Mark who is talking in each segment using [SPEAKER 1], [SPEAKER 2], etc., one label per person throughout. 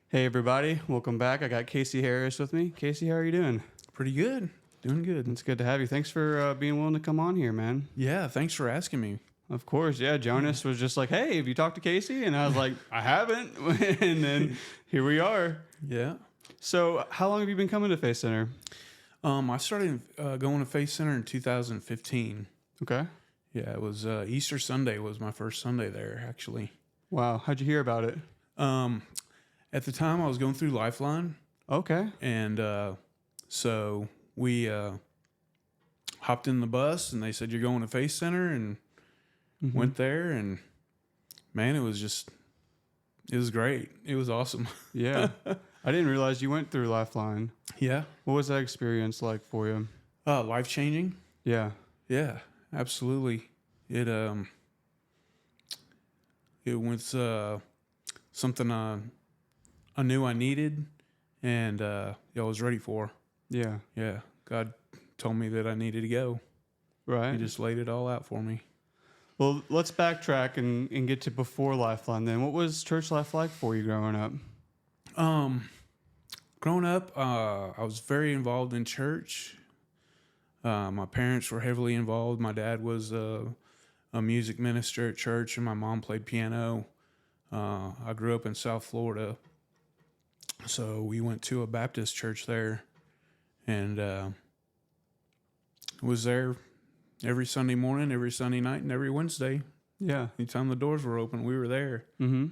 [SPEAKER 1] Hey everybody, welcome back. I got Casey Harris with me. Casey, how are you doing?
[SPEAKER 2] Pretty good. Doing good.
[SPEAKER 1] It's good to have you. Thanks for being willing to come on here, man.
[SPEAKER 2] Yeah, thanks for asking me.
[SPEAKER 1] Of course, yeah. Jonas was just like, "Hey, have you talked to Casey?" And I was like, "I haven't." And then here we are.
[SPEAKER 2] Yeah.
[SPEAKER 1] So, how long have you been coming to Faith Center?
[SPEAKER 2] I started going to Faith Center in 2015.
[SPEAKER 1] Okay.
[SPEAKER 2] Yeah, it was Easter Sunday was my first Sunday there, actually.
[SPEAKER 1] Wow. How'd you hear about it?
[SPEAKER 2] At the time, I was going through Lifeline,
[SPEAKER 1] Okay.
[SPEAKER 2] and so we hopped in the bus, and they said, "You're going to Faith Center," and went there, and man, it was great. It was awesome.
[SPEAKER 1] Yeah. I didn't realize you went through Lifeline.
[SPEAKER 2] Yeah.
[SPEAKER 1] What was that experience like for you?
[SPEAKER 2] Life-changing.
[SPEAKER 1] Yeah.
[SPEAKER 2] Yeah, absolutely. It was something I knew I needed, and I was ready for.
[SPEAKER 1] Yeah.
[SPEAKER 2] Yeah, God told me that I needed to go.
[SPEAKER 1] Right.
[SPEAKER 2] He just laid it all out for me.
[SPEAKER 1] Well, let's backtrack and get to before Lifeline then. What was church life like for you growing up?
[SPEAKER 2] Growing up, I was very involved in church. My parents were heavily involved. My dad was a music minister at church, and my mom played piano. I grew up in South Florida, so we went to a Baptist church there, and was there every Sunday morning, every Sunday night, and every Wednesday.
[SPEAKER 1] Yeah.
[SPEAKER 2] Anytime the doors were open, we were there.
[SPEAKER 1] Mm-hmm.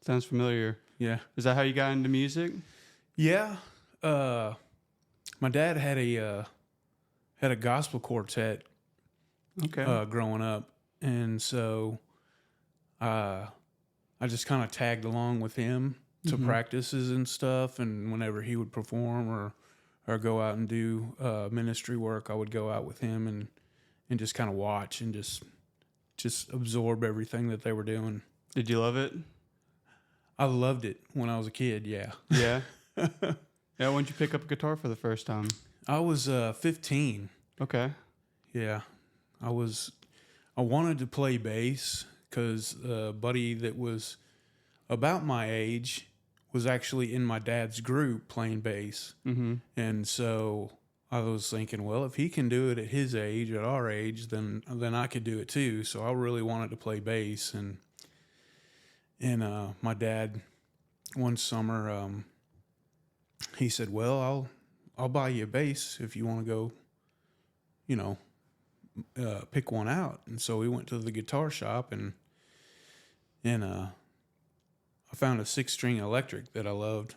[SPEAKER 1] Sounds familiar.
[SPEAKER 2] Yeah.
[SPEAKER 1] Is that how you got into music?
[SPEAKER 2] Yeah. My dad had a gospel quartet
[SPEAKER 1] Okay.
[SPEAKER 2] growing up, and so I just kind of tagged along with him to practices and stuff, and whenever he would perform or go out and do ministry work, I would go out with him and just kind of watch and just absorb everything that they were doing.
[SPEAKER 1] Did you love it?
[SPEAKER 2] I loved it when I was a kid, yeah.
[SPEAKER 1] Yeah. Yeah. When'd you pick up a guitar for the first time?
[SPEAKER 2] I was 15.
[SPEAKER 1] Okay.
[SPEAKER 2] Yeah. I wanted to play bass because a buddy that was about my age was actually in my dad's group playing bass.
[SPEAKER 1] Mm-hmm.
[SPEAKER 2] And so I was thinking, well, if he can do it at his age, at our age, then I could do it too. So I really wanted to play bass. And my dad, one summer, he said, well, I'll buy you a bass if you want to go, pick one out. And so we went to the guitar shop and I found a 6-string electric that I loved.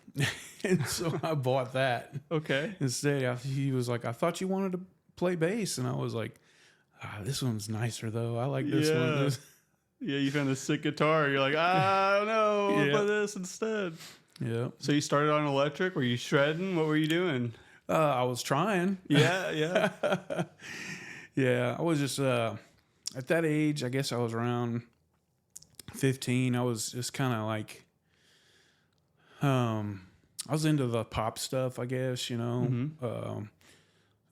[SPEAKER 2] And so I bought that.
[SPEAKER 1] Okay.
[SPEAKER 2] Instead, he was like, I thought you wanted to play bass. And I was like, this one's nicer though. I like this one.
[SPEAKER 1] Yeah, you found a sick guitar. You're like, I don't know. I'll play this instead.
[SPEAKER 2] Yeah.
[SPEAKER 1] So you started on electric? Were you shredding? What were you doing?
[SPEAKER 2] I was trying.
[SPEAKER 1] Yeah, yeah.
[SPEAKER 2] Yeah, I was just, at that age, I guess I was around 15. I was just kind of like, I was into the pop stuff, I guess,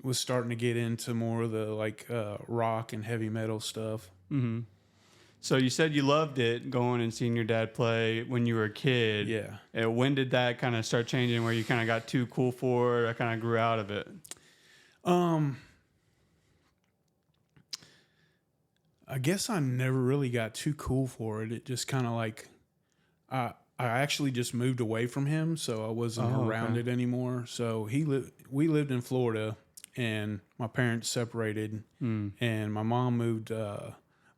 [SPEAKER 2] was starting to get into more of the rock and heavy metal stuff.
[SPEAKER 1] Mm-hmm. So you said you loved it going and seeing your dad play when you were a kid.
[SPEAKER 2] Yeah.
[SPEAKER 1] And when did that kind of start changing where you kind of got too cool for it or kind of grew out of it?
[SPEAKER 2] I guess I never really got too cool for it. It just kind of I actually just moved away from him, so I wasn't around it anymore. So we lived in Florida, and my parents separated, and my mom moved.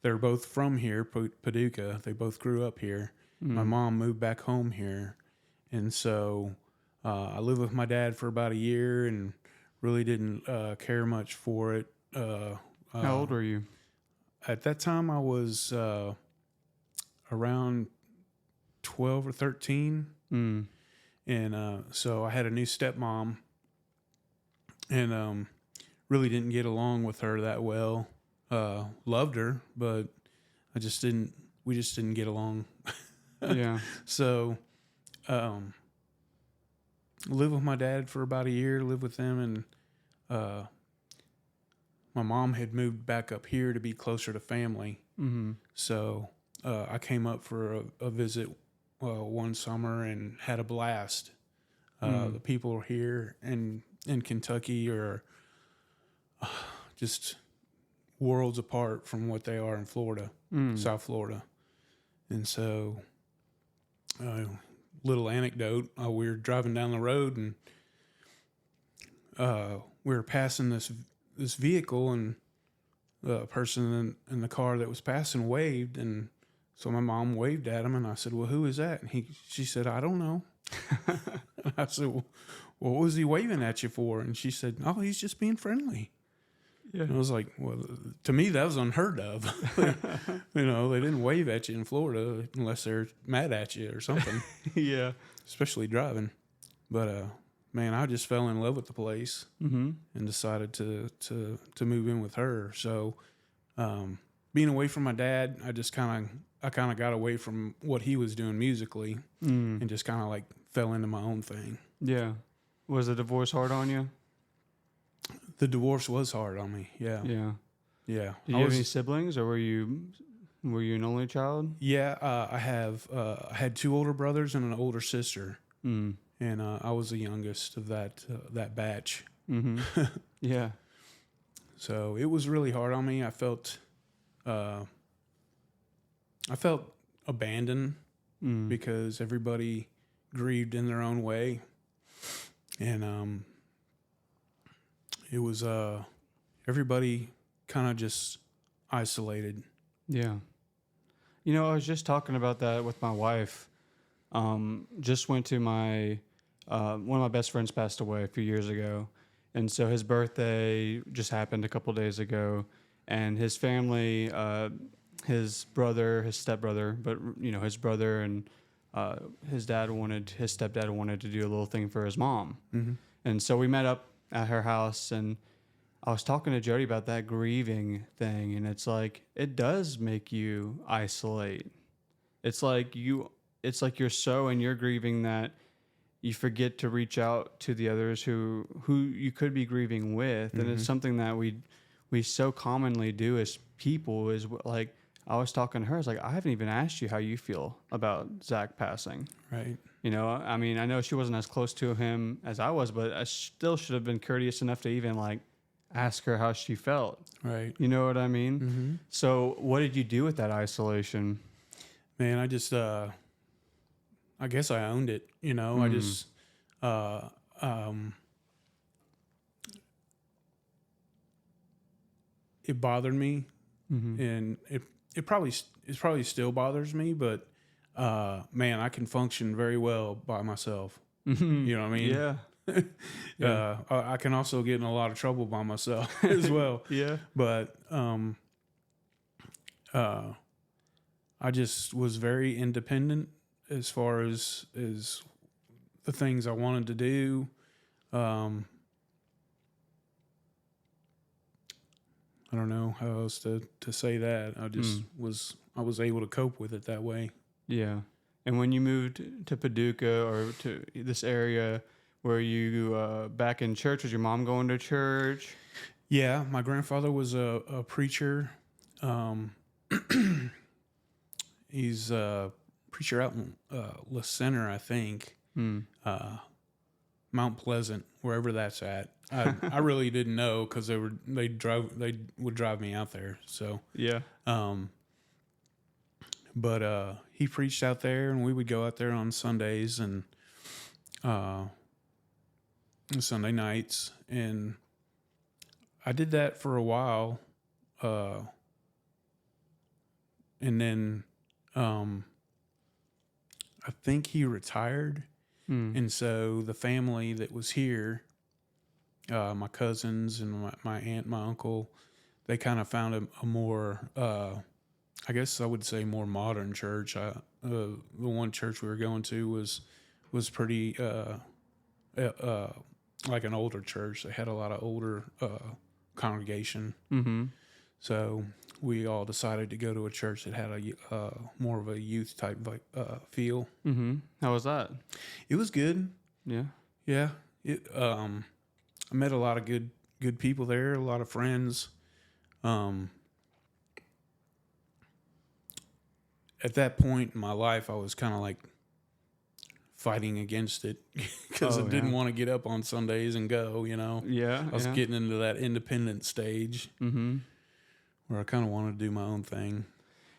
[SPEAKER 2] They're both from here, Paducah. They both grew up here. My mom moved back home here, and so I lived with my dad for about a year, and really didn't care much for it.
[SPEAKER 1] How old were you?
[SPEAKER 2] At that time, I was around 12 or 13. And so I had a new stepmom, and really didn't get along with her that well. Loved her, but we just didn't get along.
[SPEAKER 1] Yeah.
[SPEAKER 2] So lived with my dad for about a year, lived with them, and my mom had moved back up here to be closer to family. So I came up for a visit one summer and had a blast. The people here in Kentucky are just worlds apart from what they are in Florida, South Florida. And so, little anecdote, we were driving down the road and we were passing this vehicle, and the person in the car that was passing waved, and so my mom waved at him, and I said, "Well, who is that?" And she said, "I don't know." I said, "Well, what was he waving at you for?" And she said, "Oh, he's just being friendly." Yeah. And I was like, well, to me, that was unheard of. They didn't wave at you in Florida unless they're mad at you or something.
[SPEAKER 1] Yeah.
[SPEAKER 2] Especially driving. But, man, I just fell in love with the place and decided to move in with her. So, being away from my dad, I kind of got away from what he was doing musically and just kind of like fell into my own thing.
[SPEAKER 1] Yeah. Was the divorce hard on you?
[SPEAKER 2] The divorce was hard on me. Yeah.
[SPEAKER 1] Yeah.
[SPEAKER 2] Yeah.
[SPEAKER 1] Did you have any siblings, or were you an only child?
[SPEAKER 2] Yeah. I had two older brothers and an older sister. And I was the youngest of that batch.
[SPEAKER 1] Mm-hmm. Yeah.
[SPEAKER 2] So it was really hard on me. I felt abandoned because everybody grieved in their own way, and it was everybody kind of just isolated.
[SPEAKER 1] Yeah. I was just talking about that with my wife. Just went to my one of my best friends passed away a few years ago, and so his birthday just happened a couple days ago, and his family, his brother, his stepbrother, but his brother and his stepdad wanted to do a little thing for his mom, and so we met up at her house, and I was talking to Jody about that grieving thing, and it's like it does make you isolate. It's like you're so in your grieving that you forget to reach out to the others who you could be grieving with, and it's something that we so commonly do as people. Is like I was talking to her, I was like, I haven't even asked you how you feel about Zach passing.
[SPEAKER 2] Right.
[SPEAKER 1] I mean, I know she wasn't as close to him as I was, but I still should have been courteous enough to even like ask her how she felt.
[SPEAKER 2] Right.
[SPEAKER 1] You know what I mean? So what did you do with that isolation?
[SPEAKER 2] Man, I just, I guess I owned it, I just, it bothered me, and it probably still bothers me, but, man, I can function very well by myself. You know what I mean?
[SPEAKER 1] Yeah.
[SPEAKER 2] I can also get in a lot of trouble by myself as well.
[SPEAKER 1] Yeah.
[SPEAKER 2] But, I just was very independent as far as the things I wanted to do. I don't know how else to say that. I just I was able to cope with it that way.
[SPEAKER 1] Yeah. And when you moved to Paducah or to this area, were you back in church? Was your mom going to church?
[SPEAKER 2] Yeah, my grandfather was a preacher. He's a preacher out in La Center, I think. Mount Pleasant, wherever that's at. I really didn't know because they would drive me out there. So
[SPEAKER 1] yeah.
[SPEAKER 2] But he preached out there, and we would go out there on Sundays and Sunday nights, and I did that for a while, and then I think he retired, and so the family that was here, my cousins and my aunt, my uncle, they kind of found a more, I guess I would say, more modern church. The one church we were going to was pretty like an older church. They had a lot of older congregation. So we all decided to go to a church that had a more of a youth type feel.
[SPEAKER 1] How was that?
[SPEAKER 2] It was good.
[SPEAKER 1] Yeah.
[SPEAKER 2] Yeah. I met a lot of good people there, a lot of friends. At that point in my life, I was kind of like fighting against it because I didn't want to get up on Sundays and go,
[SPEAKER 1] Yeah.
[SPEAKER 2] I was getting into that independent stage where I kind of wanted to do my own thing.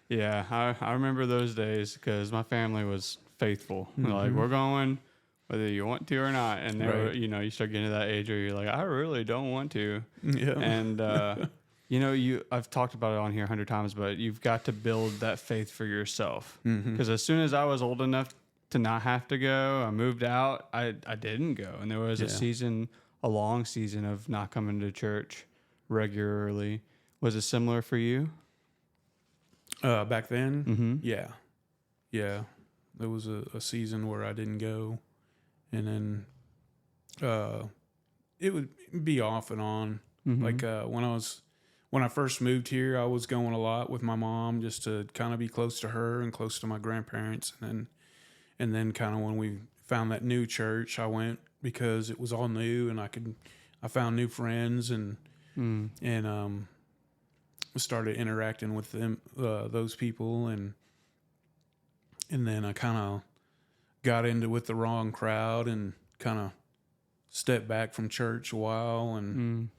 [SPEAKER 1] Yeah, I remember those days because my family was faithful. Like, we're going whether you want to or not. And they were, you start getting to that age where you're like, I really don't want to.
[SPEAKER 2] Yeah.
[SPEAKER 1] And, I've talked about it on here 100 times, but you've got to build that faith for yourself. Because as soon as I was old enough to not have to go, I moved out, I didn't go. And there was a long season of not coming to church regularly. Was it similar for you?
[SPEAKER 2] Back then, yeah. There was a season where I didn't go, and then it would be off and on. Like when I first moved here, I was going a lot with my mom just to kind of be close to her and close to my grandparents, and then kind of when we found that new church, I went because it was all new and I found new friends and started interacting with them, those people, and then I kind of got into with the wrong crowd and kind of stepped back from church a while. And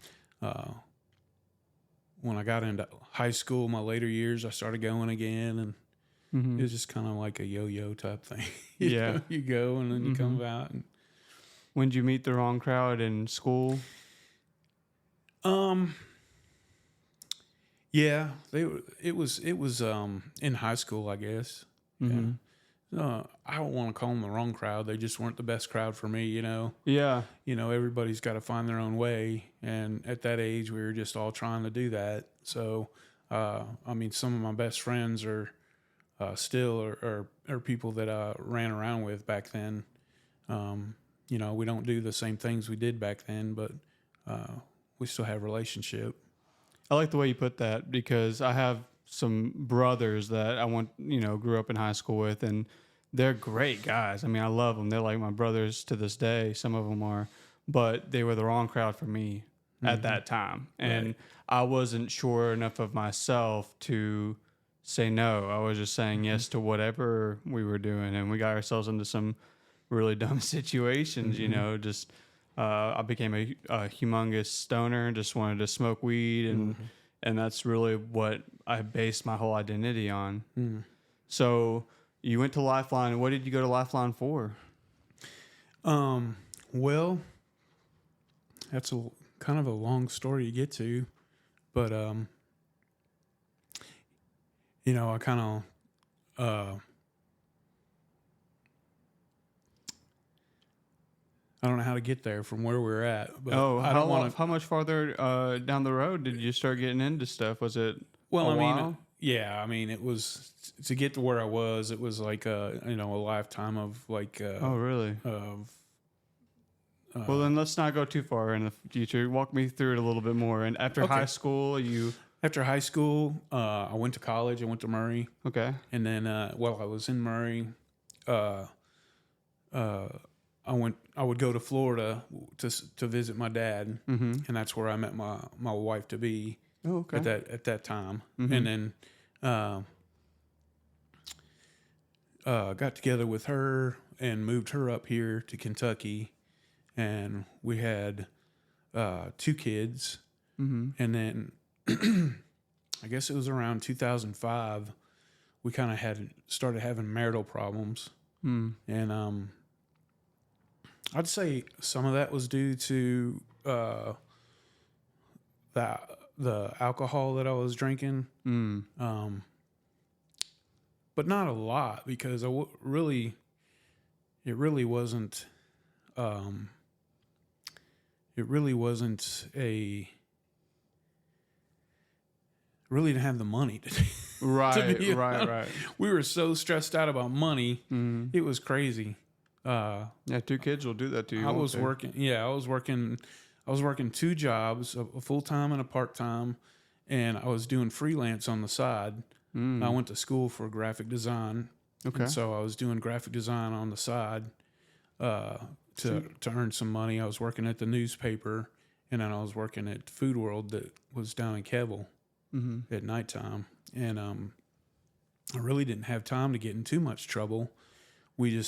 [SPEAKER 2] when I got into high school, my later years, I started going again, and it was just kind of like a yo-yo type thing. You go and then you come out. And,
[SPEAKER 1] when did you meet the wrong crowd in school?
[SPEAKER 2] Yeah, it was in high school, I guess. I don't want to call them the wrong crowd. They just weren't the best crowd for me,
[SPEAKER 1] Yeah.
[SPEAKER 2] Everybody's got to find their own way, and at that age, we were just all trying to do that. So, some of my best friends are still are people that I ran around with back then. We don't do the same things we did back then, but we still have relationship.
[SPEAKER 1] I like the way you put that because I have some brothers that grew up in high school with, and they're great guys. I mean, I love them. They're like my brothers to this day. Some of them are, but they were the wrong crowd for me at that time. And I wasn't sure enough of myself to say no. I was just saying yes to whatever we were doing. And we got ourselves into some really dumb situations, I became a humongous stoner, just wanted to smoke weed, and that's really what I based my whole identity on. So you went to Lifeline. What did you go to Lifeline for?
[SPEAKER 2] Well, that's a kind of a long story to get to, but I kind of I don't know how to get there from where we're at. But
[SPEAKER 1] how much farther down the road did you start getting into stuff? Was it while?
[SPEAKER 2] It was to get to where I was. It was like a lifetime of like.
[SPEAKER 1] Oh, really? Well, then let's not go too far in the future. Walk me through it a little bit more. And after high school,
[SPEAKER 2] After high school, I went to college. I went to Murray.
[SPEAKER 1] Okay.
[SPEAKER 2] And then while I was in Murray, I would go to Florida to visit my dad, and that's where I met my wife to be.
[SPEAKER 1] Oh, okay.
[SPEAKER 2] At that time, and then got together with her and moved her up here to Kentucky, and we had 2 kids, and then I guess it was around 2005 we kind of started having marital problems, and I'd say some of that was due to the alcohol that I was drinking, but not a lot because it really wasn't really didn't have the money to
[SPEAKER 1] Right.
[SPEAKER 2] We were so stressed out about money, it was crazy.
[SPEAKER 1] 2 kids will do that to you.
[SPEAKER 2] I was working 2 jobs, a full-time and a part-time, and I was doing freelance on the side. I went to school for graphic design.
[SPEAKER 1] Okay.
[SPEAKER 2] And so I was doing graphic design on the side to earn some money. I was working at the newspaper, and then I was working at Food World that was down in Kevel at nighttime. And I really didn't have time to get in too much trouble we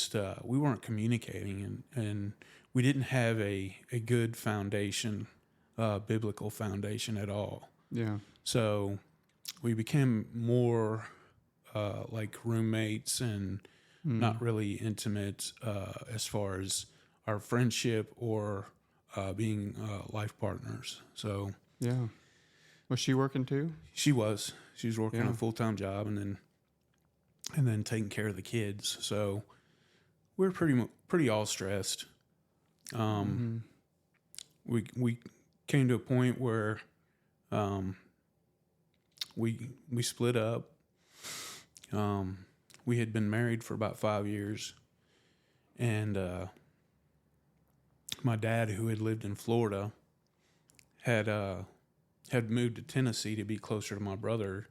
[SPEAKER 2] weren't communicating, and we didn't have a good foundation, biblical foundation at all.
[SPEAKER 1] Yeah.
[SPEAKER 2] So we became more like roommates and not really intimate as far as our friendship or being life partners. So
[SPEAKER 1] Yeah. Was she working too?
[SPEAKER 2] she was working
[SPEAKER 1] Yeah.
[SPEAKER 2] a full-time job and then taking care of the kids. So we were pretty all stressed. We came to a point where we split up. We had been married for about 5 years, and my dad, who had lived in Florida, had moved to Tennessee to be closer to my brother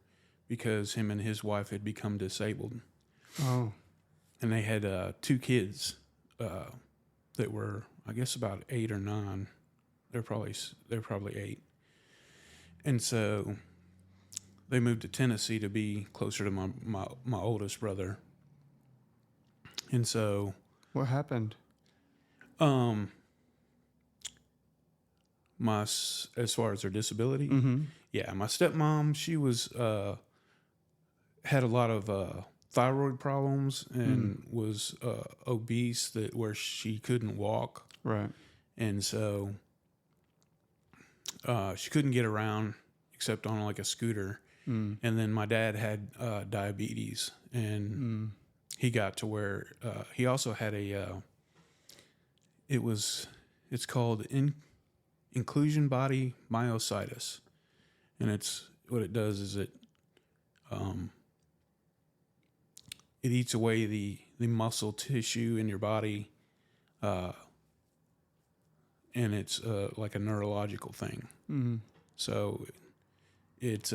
[SPEAKER 2] because him and his wife had become disabled.
[SPEAKER 1] Oh.
[SPEAKER 2] And they had 2 kids that were, I guess, about 8 or 9. They're probably 8. And so they moved to Tennessee to be closer to my oldest brother. And so
[SPEAKER 1] What happened?
[SPEAKER 2] as far as her disability,
[SPEAKER 1] Mm-hmm.
[SPEAKER 2] yeah, my stepmom, she was had a lot of thyroid problems and was obese, where she couldn't walk,
[SPEAKER 1] Right.
[SPEAKER 2] and so she couldn't get around except on like a scooter. And then my dad had diabetes, and he got to where he also had it's called inclusion body myositis, and it's what it does is it eats away the muscle tissue in your body, and it's like a neurological thing. So it's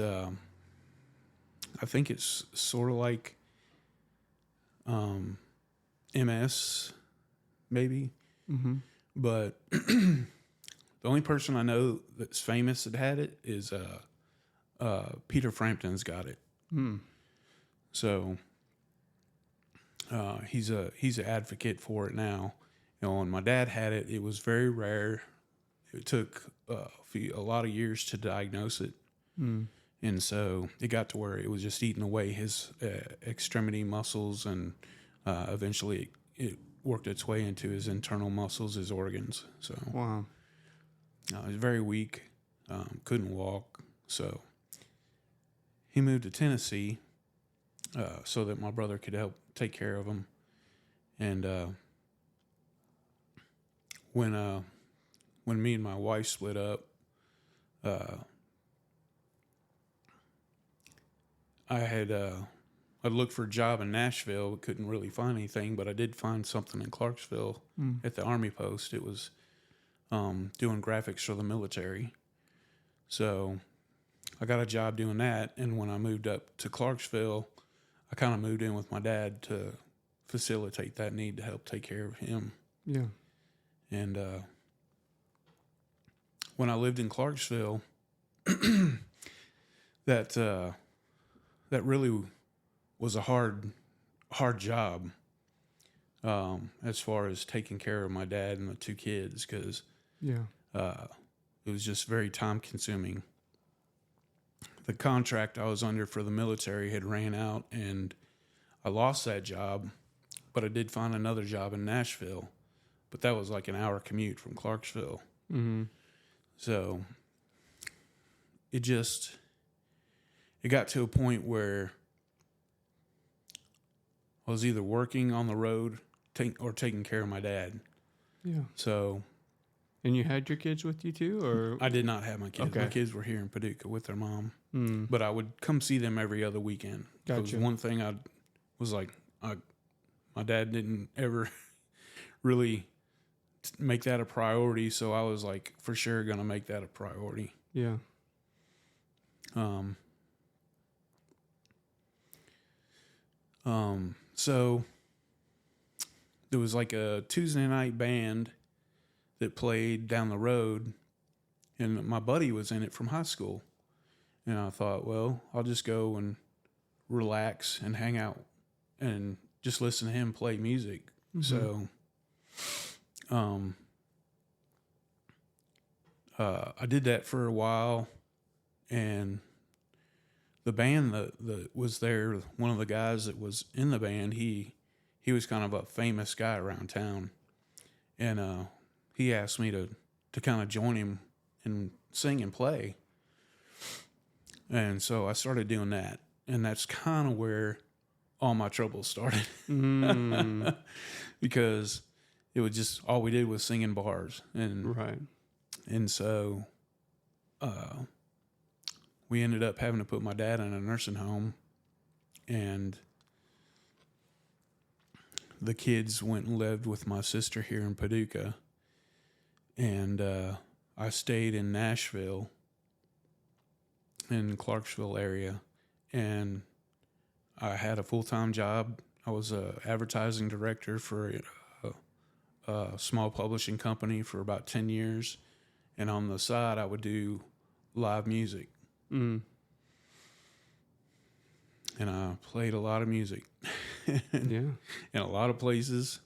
[SPEAKER 2] I think it's sort of like MS, maybe. But the only person I know that's famous that had it is Peter Frampton's got it. So he's an advocate for it now. You know, when my dad had it, it was very rare. It took a lot of years to diagnose it. And so it got to where it was just eating away his extremity muscles, and eventually it worked its way into his internal muscles, his organs. So
[SPEAKER 1] Wow.
[SPEAKER 2] he was very weak, couldn't walk. So he moved to Tennessee so that my brother could help take care of him. And when me and my wife split up, I'd looked for a job in Nashville, but couldn't really find anything. But I did find something in Clarksville at the Army post. It was doing graphics for the military. So I got a job doing that. And when I moved up to Clarksville, I kind of moved in with my dad to facilitate that need to help take care of him.
[SPEAKER 1] Yeah.
[SPEAKER 2] And when I lived in Clarksville, that really was a hard job as far as taking care of my dad and the 2 kids, because
[SPEAKER 1] Yeah.
[SPEAKER 2] it was just very time consuming. The contract I was under for the military had ran out, and I lost that job, but I did find another job in Nashville, but that was like an hour commute from Clarksville. So it got to a point where I was either working on the road or taking care of my dad.
[SPEAKER 1] Yeah.
[SPEAKER 2] So
[SPEAKER 1] And you had your kids with you too, or?
[SPEAKER 2] I did not have my kids.
[SPEAKER 1] Okay.
[SPEAKER 2] My kids were here in Paducah with their mom, but I would come see them every other weekend. It was
[SPEAKER 1] Gotcha.
[SPEAKER 2] one thing I was like, my dad didn't ever really make that a priority, so I was like, for sure going to make that a priority.
[SPEAKER 1] Yeah.
[SPEAKER 2] So there was like a Tuesday night band that played down the road, and my buddy was in it from high school. And I thought, well, I'll just go and relax and hang out and just listen to him play music.
[SPEAKER 1] Mm-hmm.
[SPEAKER 2] So, I did that for a while, and the band that was there, one of the guys that was in the band, he was kind of a famous guy around town, and he asked me to kind of join him and sing and play, and so I started doing that, and that's kind of where all my troubles started.
[SPEAKER 1] Mm.
[SPEAKER 2] Because it was just all we did was sing in bars,
[SPEAKER 1] Right.
[SPEAKER 2] and so we ended up having to put my dad in a nursing home, and the kids went and lived with my sister here in Paducah, and I stayed in Nashville, in Clarksville area, and I had a full-time job. I was a advertising director for a small publishing company for about 10 years, and on the side I would do live music.
[SPEAKER 1] Mm.
[SPEAKER 2] And I played a lot of music
[SPEAKER 1] Yeah.
[SPEAKER 2] in a lot of places,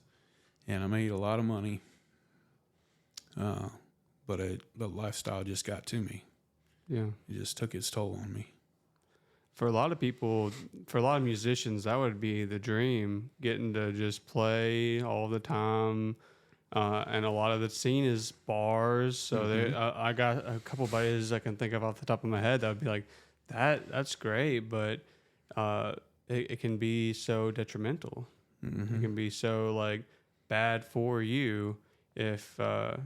[SPEAKER 2] and I made a lot of money. But the lifestyle just got to me.
[SPEAKER 1] Yeah.
[SPEAKER 2] It just took its toll on me.
[SPEAKER 1] For a lot of people, for a lot of musicians, that would be the dream, getting to just play all the time. And a lot of the scene is bars. So I got a couple buddies I can think of off the top of my head that would be like, that's great, but it can be so detrimental. It can be so like bad for you if the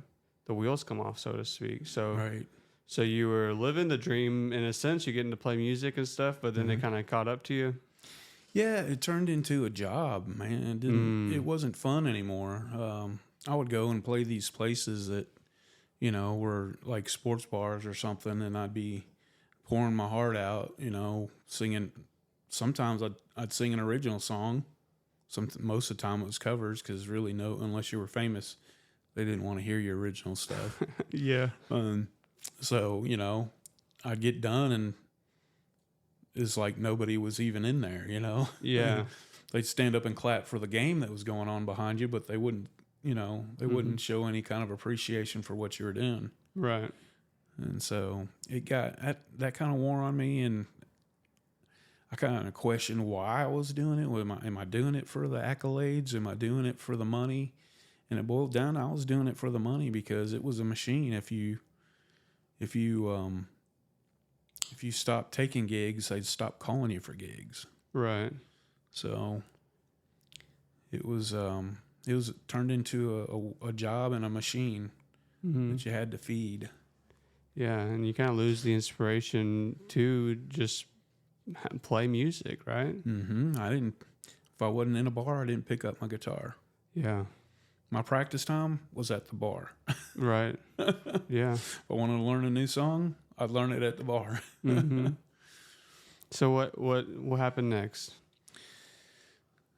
[SPEAKER 1] wheels come off, so to speak. So
[SPEAKER 2] Right.
[SPEAKER 1] So you were living the dream in a sense. You're getting to play music and stuff, but then it kind of caught up to you.
[SPEAKER 2] Yeah, it turned into a job, man. It didn't. It wasn't fun anymore. I would go and play these places that, were like sports bars or something, and I'd be pouring my heart out, singing. Sometimes I'd sing an original song. Most of the time it was covers, because really, unless you were famous, they didn't want to hear your original stuff.
[SPEAKER 1] Yeah.
[SPEAKER 2] So, I'd get done and it's like nobody was even in there,
[SPEAKER 1] Yeah.
[SPEAKER 2] They'd stand up and clap for the game that was going on behind you, but they wouldn't, wouldn't show any kind of appreciation for what you were doing.
[SPEAKER 1] Right.
[SPEAKER 2] And so it got, that kind of wore on me, and I kind of questioned why I was doing it. Am I doing it for the accolades? Am I doing it for the money? And it boiled down, I was doing it for the money, because it was a machine. If you stop taking gigs, they'd stop calling you for gigs.
[SPEAKER 1] Right.
[SPEAKER 2] So it was turned into a job and a machine that you had to feed.
[SPEAKER 1] Yeah, and you kind of lose the inspiration to just play music, right?
[SPEAKER 2] If I wasn't in a bar, I didn't pick up my guitar.
[SPEAKER 1] Yeah.
[SPEAKER 2] My practice time was at the bar.
[SPEAKER 1] Right. Yeah.
[SPEAKER 2] If I wanted to learn a new song, I'd learn it at the bar.
[SPEAKER 1] So what happened next?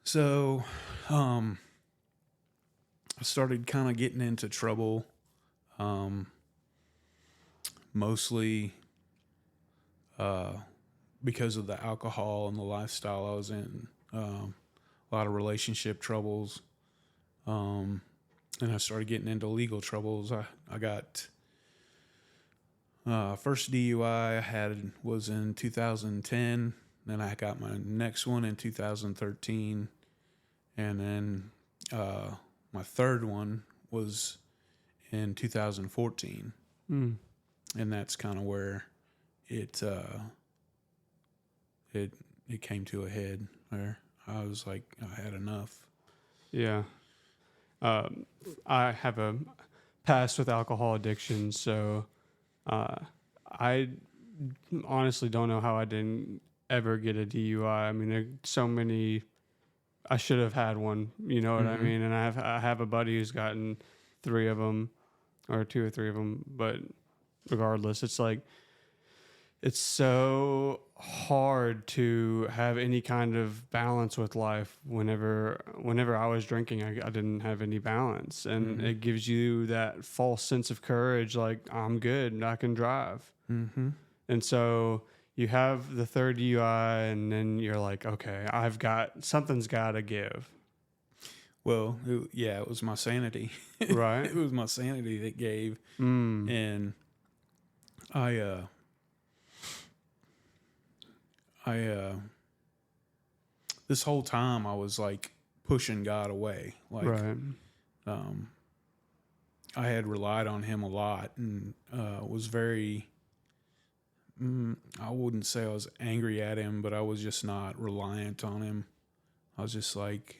[SPEAKER 2] So, I started kind of getting into trouble, mostly because of the alcohol and the lifestyle I was in. A lot of relationship troubles, and I started getting into legal troubles. I got first DUI I had was in 2010. Then I got my next one in 2013, and then my third one was in 2014, and that's kind of where it came to a head, where I was like, I had enough.
[SPEAKER 1] Yeah. I have a past with alcohol addiction, so I honestly don't know how I didn't ever get a DUI. I mean, there's so many. I should have had one. You know what I mean? And I have a buddy who's gotten 3 of them, or 2 or 3 of them. But regardless, it's like it's so hard to have any kind of balance with life. Whenever I was drinking, I didn't have any balance, and it gives you that false sense of courage, like I'm good and I can drive. And so you have the third DUI, and then you're like, okay, something's got to give.
[SPEAKER 2] Well, it was my sanity.
[SPEAKER 1] Right.
[SPEAKER 2] It was my sanity that gave.
[SPEAKER 1] Mm.
[SPEAKER 2] And I, this whole time I was like pushing God away. Like,
[SPEAKER 1] Right.
[SPEAKER 2] I had relied on him a lot and was very, I wouldn't say I was angry at him, but I was just not reliant on him. I was just like,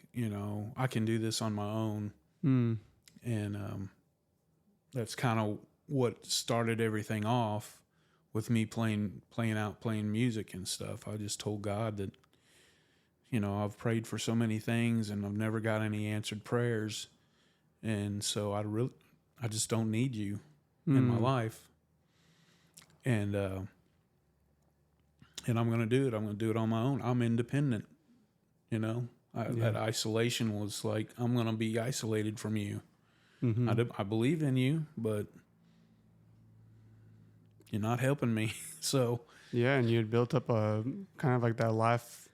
[SPEAKER 2] I can do this on my own.
[SPEAKER 1] Mm.
[SPEAKER 2] And that's kind of what started everything off with me playing music and stuff. I just told God that, I've prayed for so many things and I've never got any answered prayers. And so I just don't need you in my life. And I'm going to do it. I'm going to do it on my own. I'm independent. That isolation was like, I'm going to be isolated from you.
[SPEAKER 1] Mm-hmm.
[SPEAKER 2] I believe in you, but you're not helping me. So
[SPEAKER 1] Yeah, and you had built up a kind of like that life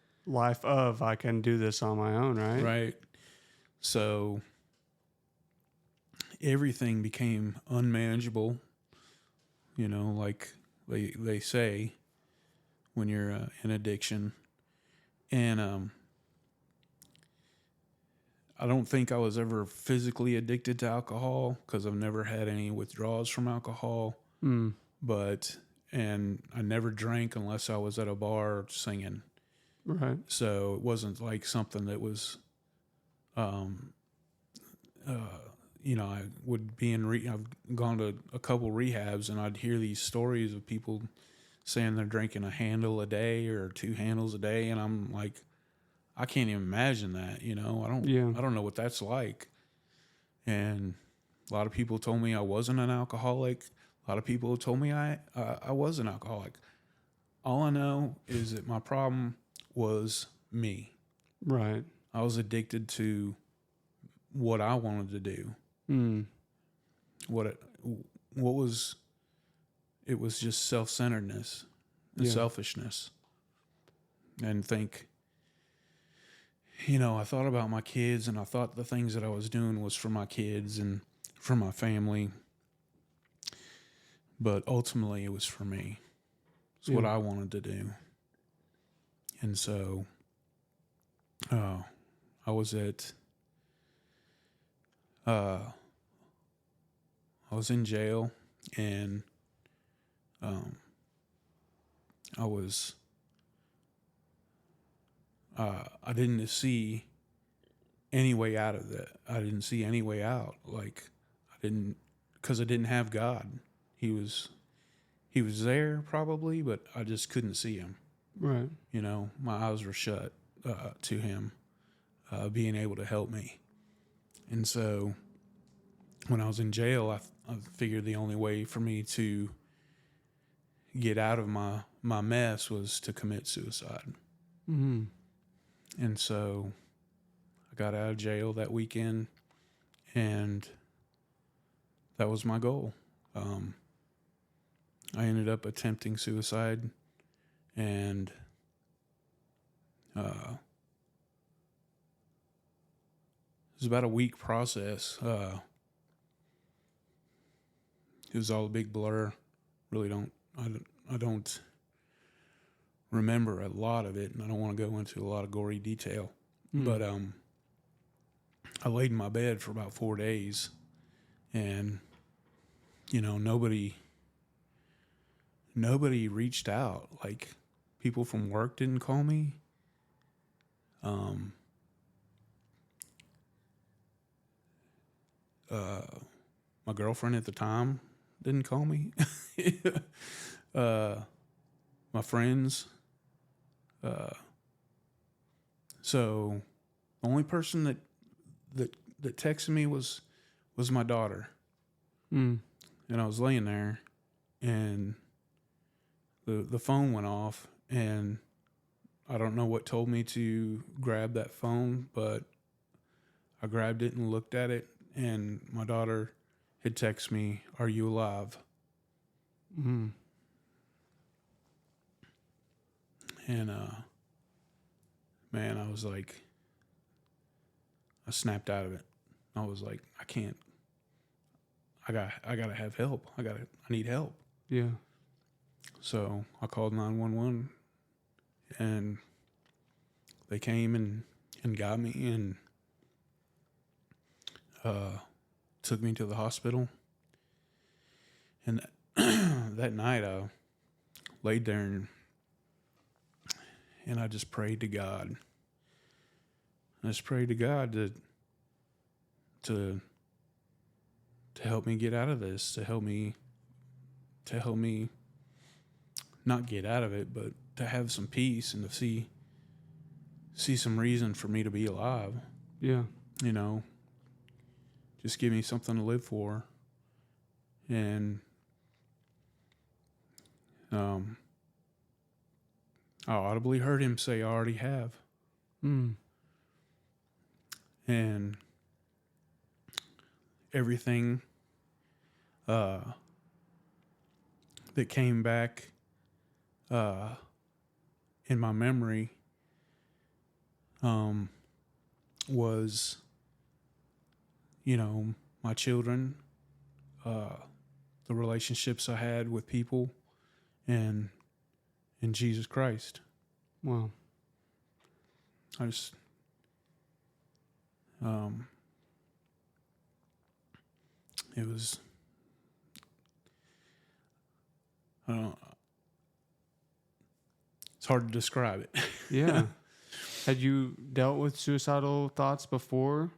[SPEAKER 1] of I can do this on my own, right?
[SPEAKER 2] right. So everything became unmanageable. Like they say when you're in addiction, and I don't think I was ever physically addicted to alcohol because I've never had any withdrawals from alcohol.
[SPEAKER 1] Mm.
[SPEAKER 2] And I never drank unless I was at a bar singing.
[SPEAKER 1] Right.
[SPEAKER 2] So it wasn't like something that was, I would be I've gone to a couple rehabs and I'd hear these stories of people saying they're drinking a handle a day or 2 handles a day. And I'm like, I can't even imagine that, I don't know what that's like. And a lot of people told me I wasn't an alcoholic. A lot of people told me I was an alcoholic. All I know is that my problem was me.
[SPEAKER 1] Right.
[SPEAKER 2] I was addicted to what I wanted to do.
[SPEAKER 1] Mm.
[SPEAKER 2] It was just self-centeredness and selfishness. And I thought about my kids and I thought the things that I was doing was for my kids and for my family. But ultimately it was for me. It's what I wanted to do. And so I was in jail and I didn't see any way out of that. I didn't see any way out. Because I didn't have God. He was there probably, but I just couldn't see him.
[SPEAKER 1] Right.
[SPEAKER 2] My eyes were shut to him being able to help me. And so when I was in jail, I figured the only way for me to get out of my mess was to commit suicide.
[SPEAKER 1] Mm-hmm.
[SPEAKER 2] And so I got out of jail that weekend, and that was my goal. I ended up attempting suicide, and it was about a week process. It was all a big blur. Really I don't remember a lot of it, and I don't want to go into a lot of gory detail. But I laid in my bed for about 4 days, and nobody reached out. Like, people from work didn't call me. My girlfriend at the time didn't call me. My friends. So the only person that texted me was my daughter.
[SPEAKER 1] Mm.
[SPEAKER 2] And I was laying there, and the phone went off, and I don't know what told me to grab that phone, but I grabbed it and looked at it, and my daughter had texted me, "Are you alive?"
[SPEAKER 1] Mm.
[SPEAKER 2] And man, I snapped out of it. I was like, I can't. I gotta have help. I need help.
[SPEAKER 1] Yeah.
[SPEAKER 2] So I called 911, and they came and got me and took me to the hospital. And that night I laid there and I just prayed to God. I just prayed to God to help me get out of this, to help me not get out of it, but to have some peace and to see some reason for me to be alive.
[SPEAKER 1] Yeah.
[SPEAKER 2] You know, just give me something to live for. And I audibly heard him say, I already have. And everything that came back in my memory was, my children, the relationships I had with people, and in Jesus Christ.
[SPEAKER 1] Wow.
[SPEAKER 2] I just it was I don't know, it's hard to describe it.
[SPEAKER 1] Yeah. Had you dealt with suicidal thoughts before?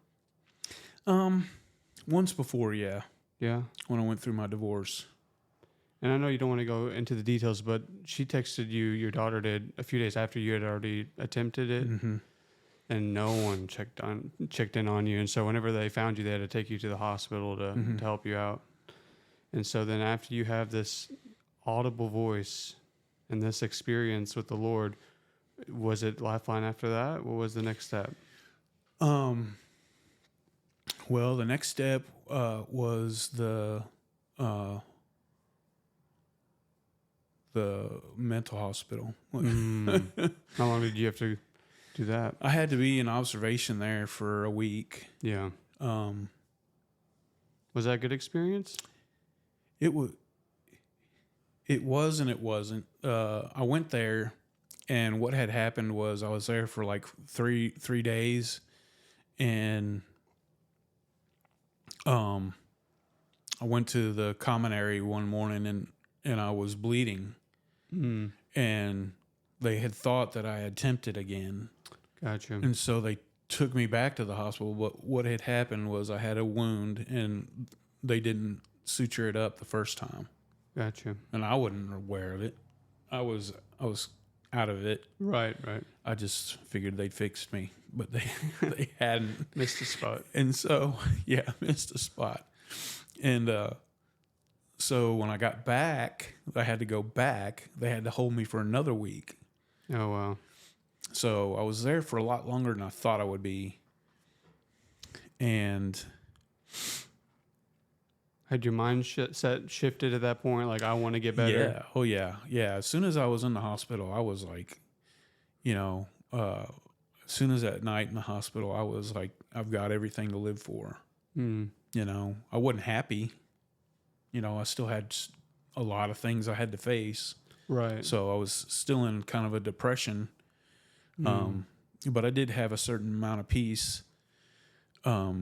[SPEAKER 2] Once before, yeah,
[SPEAKER 1] Yeah.
[SPEAKER 2] when I went through my divorce.
[SPEAKER 1] And I know you don't want to go into the details, but she texted you, your daughter did, a few days after you had already attempted it, and no one checked in on you. And so whenever they found you, they had to take you to the hospital to help you out. And so then after you have this audible voice and this experience with the Lord, was it Lifeline after that? What was the next step?
[SPEAKER 2] Well, the next step was the mental hospital.
[SPEAKER 1] How long did you have to do that?
[SPEAKER 2] I had to be in observation there for a week.
[SPEAKER 1] Yeah. Was that a good experience?
[SPEAKER 2] It was and it wasn't. I went there, and what had happened was I was there for like three days, and I went to the common area one morning and I was bleeding, and they had thought that I had attempted again.
[SPEAKER 1] Gotcha.
[SPEAKER 2] And so they took me back to the hospital. But what had happened was I had a wound, and they didn't suture it up the first time.
[SPEAKER 1] Gotcha.
[SPEAKER 2] And I wasn't aware of it. I was out of it.
[SPEAKER 1] Right.
[SPEAKER 2] I just figured they'd fixed me, but they hadn't.
[SPEAKER 1] Missed a spot.
[SPEAKER 2] And so, yeah, missed a spot. And so when I got back, I had to go back. They had to hold me for another week.
[SPEAKER 1] Oh, wow.
[SPEAKER 2] So I was there for a lot longer than I thought I would be. And
[SPEAKER 1] had your mind shifted at that point? Like, I want to get better?
[SPEAKER 2] Yeah. Oh, yeah. Yeah. As soon as I was in the hospital, I was like, as soon as that night in the hospital, I was like, I've got everything to live for. I wasn't happy. I still had a lot of things I had to face.
[SPEAKER 1] Right.
[SPEAKER 2] So I was still in kind of a depression. But I did have a certain amount of peace. I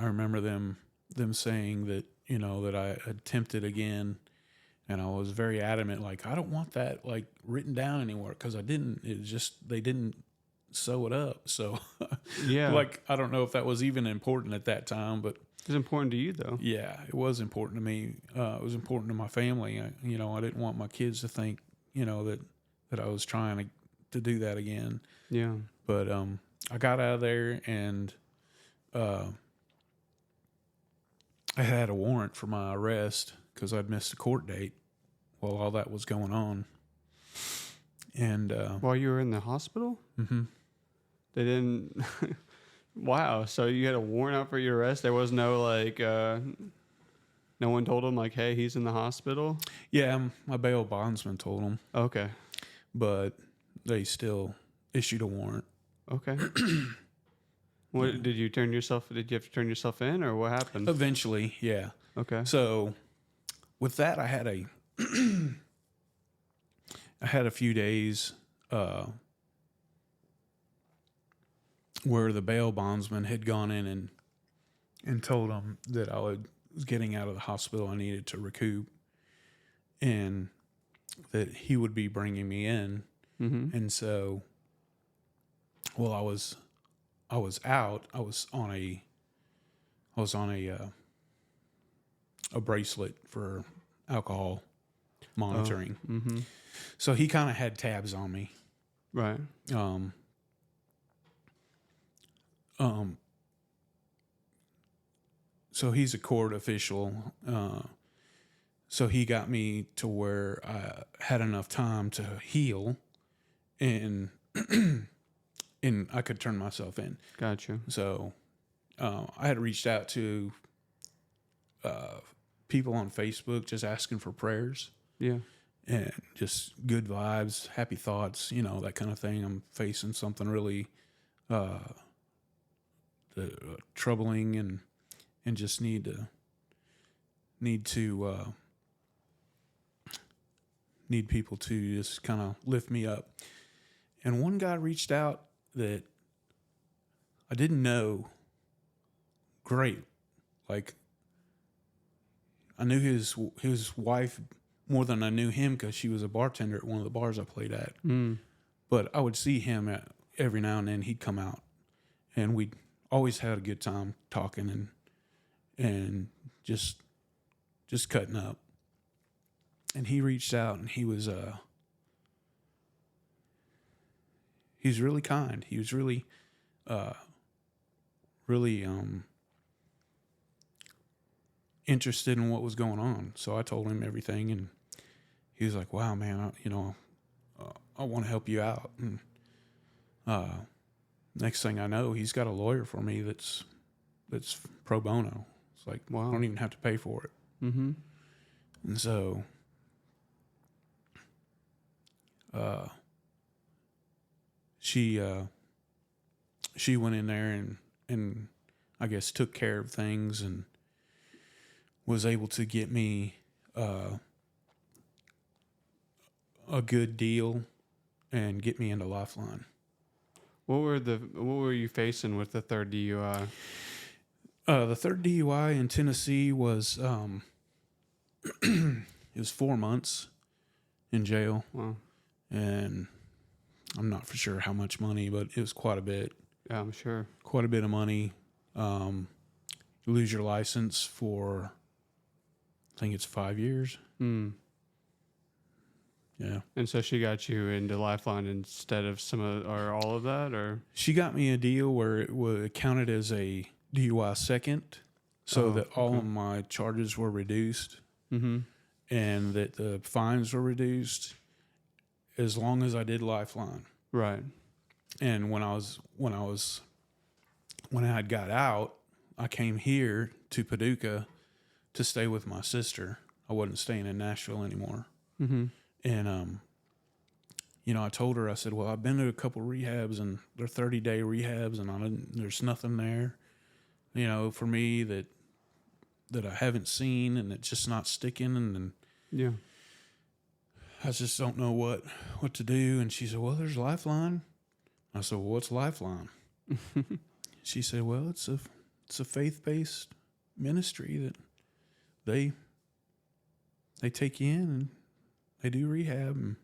[SPEAKER 2] remember them saying that, that I attempted again, and I was very adamant, like, I don't want that like written down anywhere, because I didn't. It was just they didn't sew it up. So
[SPEAKER 1] yeah,
[SPEAKER 2] like, I don't know if that was even important at that time, but
[SPEAKER 1] it was important to you though.
[SPEAKER 2] Yeah, it was important to me. It was important to my family. I didn't want my kids to think, that I was trying to do that again.
[SPEAKER 1] Yeah.
[SPEAKER 2] But I got out of there, and I had a warrant for my arrest because I'd missed a court date while all that was going on. And
[SPEAKER 1] while you were in the hospital?
[SPEAKER 2] Mm-hmm.
[SPEAKER 1] They didn't... Wow. So you had a warrant out for your arrest? There was no, like, No one told him like, hey, he's in the hospital?
[SPEAKER 2] Yeah, my bail bondsman told him,
[SPEAKER 1] Okay.
[SPEAKER 2] but they still issued a warrant.
[SPEAKER 1] Okay.
[SPEAKER 2] Yeah.
[SPEAKER 1] Did you have to turn yourself in, or what happened?
[SPEAKER 2] Eventually, yeah.
[SPEAKER 1] Okay.
[SPEAKER 2] So with that, I had a few days where the bail bondsman had gone in and told him that I was getting out of the hospital. I needed to recoup, and that he would be bringing me in.
[SPEAKER 1] Mm-hmm.
[SPEAKER 2] And so, well, I was out. I was on a bracelet for alcohol monitoring.
[SPEAKER 1] Oh, mm-hmm.
[SPEAKER 2] So he kind of had tabs on me.
[SPEAKER 1] Right.
[SPEAKER 2] So he's a court official. So he got me to where I had enough time to heal, and and I could turn myself in.
[SPEAKER 1] Gotcha.
[SPEAKER 2] So I had reached out to people on Facebook just asking for prayers.
[SPEAKER 1] Yeah.
[SPEAKER 2] And just good vibes, happy thoughts, that kind of thing. I'm facing something really troubling, and just need people to just kind of lift me up. And one guy reached out that I didn't know. Great, like I knew his wife more than I knew him because she was a bartender at one of the bars I played at.
[SPEAKER 1] Mm.
[SPEAKER 2] But I would see him every now and then. He'd come out, and we'd always had a good time talking and just cutting up. And he reached out, and he was really kind. He was really interested in what was going on. So I told him everything, and he was like, "Wow, man, I want to help you out." And next thing I know, he's got a lawyer for me that's pro bono. It's like,
[SPEAKER 1] Wow.
[SPEAKER 2] I don't even have to pay for it.
[SPEAKER 1] Mm-hmm.
[SPEAKER 2] And so she went in there and I guess took care of things and was able to get me a good deal and get me into Lifeline.
[SPEAKER 1] What were you facing with the third DUI?
[SPEAKER 2] The third DUI in Tennessee was it was 4 months in jail.
[SPEAKER 1] Wow.
[SPEAKER 2] And I'm not for sure how much money, but it was quite a bit.
[SPEAKER 1] Yeah, I'm sure.
[SPEAKER 2] Quite a bit of money. You lose your license for, I think it's 5 years.
[SPEAKER 1] Mm.
[SPEAKER 2] Yeah.
[SPEAKER 1] And so she got you into Lifeline instead of or all of that, or?
[SPEAKER 2] She got me a deal where it counted as a DUI second, so that all of my charges were reduced,
[SPEAKER 1] mm-hmm.
[SPEAKER 2] and that the fines were reduced as long as I did Lifeline.
[SPEAKER 1] Right.
[SPEAKER 2] And when I had got out, I came here to Paducah to stay with my sister. I wasn't staying in Nashville anymore.
[SPEAKER 1] Mm-hmm.
[SPEAKER 2] And, I told her, I said, well, I've been to a couple rehabs, and they're 30-day rehabs, and there's nothing there, for me that I haven't seen, and it's just not sticking. And
[SPEAKER 1] Yeah.
[SPEAKER 2] I just don't know what to do. And she said, well, there's Lifeline. I said, well, what's Lifeline? She said, well, it's a faith-based ministry that they take you in and they do rehab. And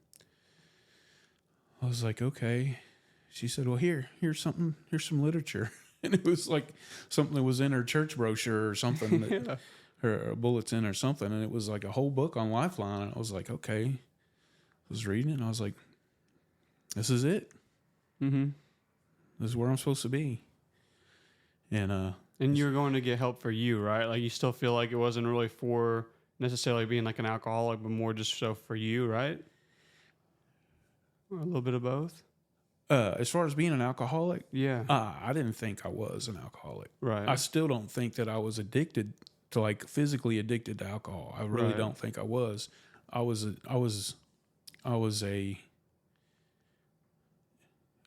[SPEAKER 2] I was like, okay. She said, well, here's some literature. And it was like something that was in her church brochure or something, that, her bulletin or something. And it was like a whole book on Lifeline. And I was like, okay. I was reading it, and I was like, this is it.
[SPEAKER 1] Mm-hmm.
[SPEAKER 2] This is where I'm supposed to be. And
[SPEAKER 1] you're going to get help for you, right? Like, you still feel like it wasn't really for necessarily being like an alcoholic, but more just so for you, right? Or a little bit of both.
[SPEAKER 2] As far as being an alcoholic,
[SPEAKER 1] Yeah.
[SPEAKER 2] I didn't think I was an alcoholic.
[SPEAKER 1] Right.
[SPEAKER 2] I still don't think that I was addicted to like physically addicted to alcohol. I really
[SPEAKER 1] Right.
[SPEAKER 2] don't think I was. I was a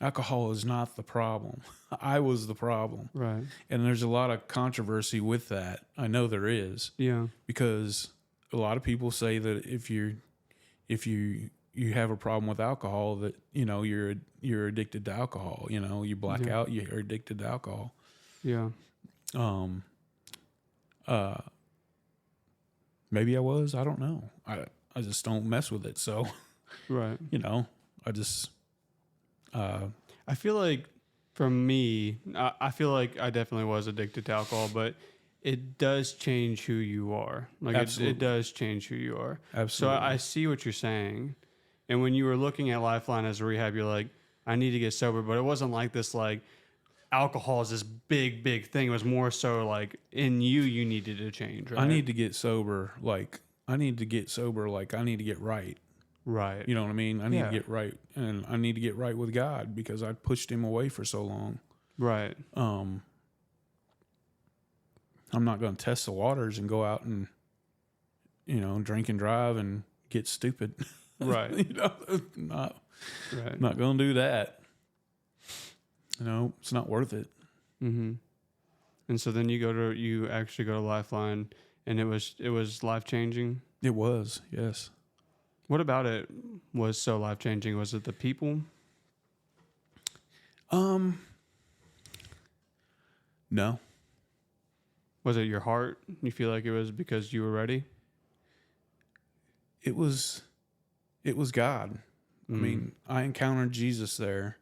[SPEAKER 2] alcohol is not the problem. I was the problem.
[SPEAKER 1] Right.
[SPEAKER 2] And there's a lot of controversy with that. I know there is,
[SPEAKER 1] Yeah.
[SPEAKER 2] because a lot of people say that if you have a problem with alcohol, that you're addicted to alcohol. You black
[SPEAKER 1] Yeah.
[SPEAKER 2] out, you're addicted to alcohol.
[SPEAKER 1] Yeah.
[SPEAKER 2] Um, uh, maybe I was. I don't know. I just don't mess with it. So
[SPEAKER 1] Right.
[SPEAKER 2] I just
[SPEAKER 1] I feel like for me, I feel like I definitely was addicted to alcohol, but it does change who you are. Like it
[SPEAKER 2] Absolutely.
[SPEAKER 1] does change who you are. So
[SPEAKER 2] Absolutely.
[SPEAKER 1] I see what you're saying. And when you were looking at Lifeline as a rehab, you're like, I need to get sober. But it wasn't like this, like, alcohol is this big, big thing. It was more so like in you, you needed to change, right?
[SPEAKER 2] I need to get sober. Like I need to get sober. Like I need to get right.
[SPEAKER 1] Right.
[SPEAKER 2] You know what I mean? I need to
[SPEAKER 1] Yeah.
[SPEAKER 2] get right, and I need to get right with God because I pushed Him away for so long.
[SPEAKER 1] Right.
[SPEAKER 2] I'm not going to test the waters and go out and drink and drive and get stupid.
[SPEAKER 1] Right.
[SPEAKER 2] Not
[SPEAKER 1] Right.
[SPEAKER 2] not going to do that. It's not worth it.
[SPEAKER 1] Mm-hmm. And so then you actually go to Lifeline, and it was life changing.
[SPEAKER 2] It was, yes.
[SPEAKER 1] What about it was so life changing? Was it the people?
[SPEAKER 2] No.
[SPEAKER 1] Was it your heart? You feel like it was because you were ready?
[SPEAKER 2] It was God. I
[SPEAKER 1] Mm.
[SPEAKER 2] mean, I encountered Jesus there.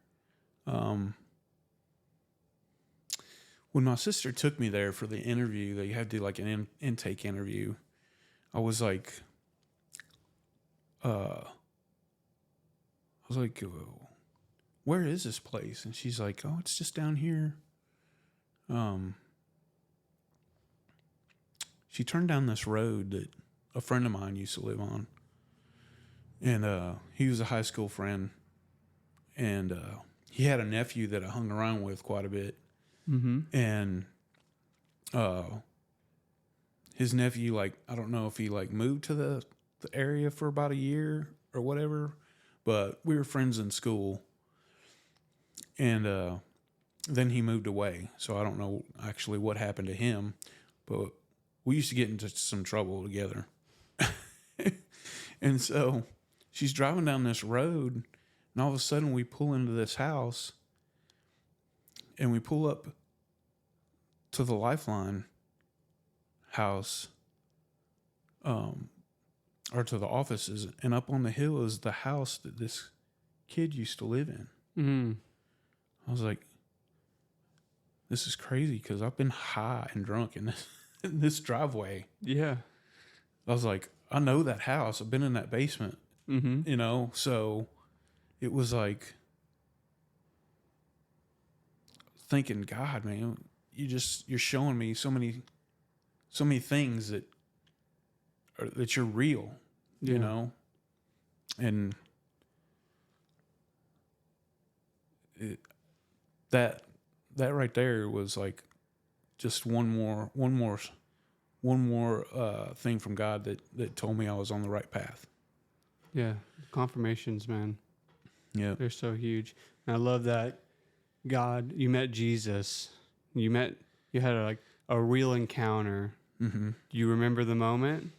[SPEAKER 2] When my sister took me there for the interview, they had to do like an intake interview. I was like, where is this place? And she's like, oh, it's just down here. She turned down this road that a friend of mine used to live on. And he was a high school friend. And he had a nephew that I hung around with quite a bit.
[SPEAKER 1] Mm-hmm.
[SPEAKER 2] And his nephew, like, I don't know if he like moved to the area for about a year or whatever, but we were friends in school. And then he moved away. So I don't know actually what happened to him, but we used to get into some trouble together. And so she's driving down this road, and all of a sudden we pull into this house, and we pull up to the Lifeline house, or to the offices, and up on the hill is the house that this kid used to live in.
[SPEAKER 1] Mm-hmm.
[SPEAKER 2] I was like, this is crazy because I've been high and drunk in this driveway.
[SPEAKER 1] Yeah.
[SPEAKER 2] I was like, I know that house. I've been in that basement,
[SPEAKER 1] Mm-hmm.
[SPEAKER 2] So it was like thinking, God, man, you're showing me so many things that you're real,
[SPEAKER 1] Yeah.
[SPEAKER 2] and that right there was like just one more thing from God that told me I was on the right path.
[SPEAKER 1] Yeah. Confirmations, man.
[SPEAKER 2] Yeah.
[SPEAKER 1] They're so huge. And I love that God, you met Jesus. You had a real encounter.
[SPEAKER 2] Mm-hmm.
[SPEAKER 1] Do you remember the moment?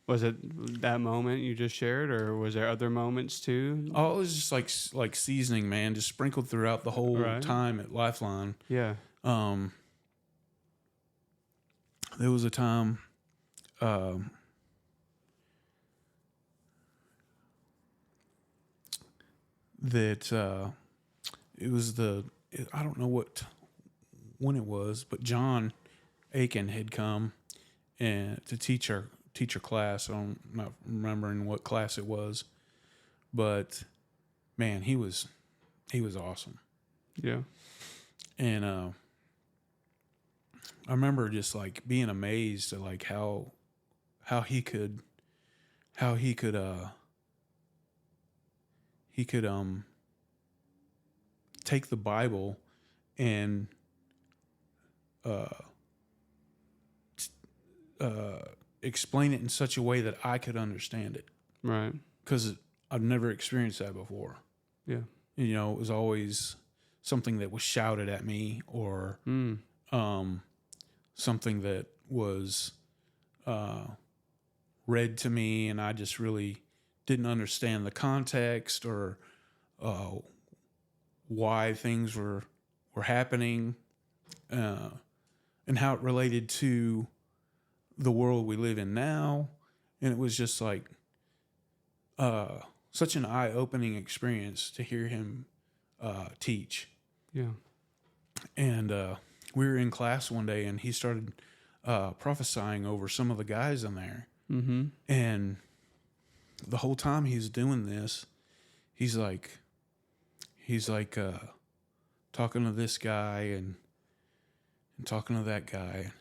[SPEAKER 1] Was it that moment you just shared, or was there other moments too?
[SPEAKER 2] Oh, it was just like seasoning, man, just sprinkled throughout the whole
[SPEAKER 1] Right.
[SPEAKER 2] time at Lifeline.
[SPEAKER 1] Yeah.
[SPEAKER 2] There was a time that it was I don't know when it was, but John Aiken had come and to teach our class. I'm not remembering what class it was, but man, he was awesome.
[SPEAKER 1] Yeah.
[SPEAKER 2] And I remember just like being amazed at like how he could take the Bible and explain it in such a way that I could understand it,
[SPEAKER 1] Right.
[SPEAKER 2] because I've never experienced that before.
[SPEAKER 1] Yeah.
[SPEAKER 2] You know, it was always something that was shouted at me, or something that was read to me, and I just really didn't understand the context, or why things were happening, and how it related to the world we live in now. And it was just like such an eye-opening experience to hear him teach.
[SPEAKER 1] Yeah.
[SPEAKER 2] And we were in class one day, and he started prophesying over some of the guys in there.
[SPEAKER 1] Mm-hmm.
[SPEAKER 2] And the whole time he's doing this, he's like talking to this guy and talking to that guy.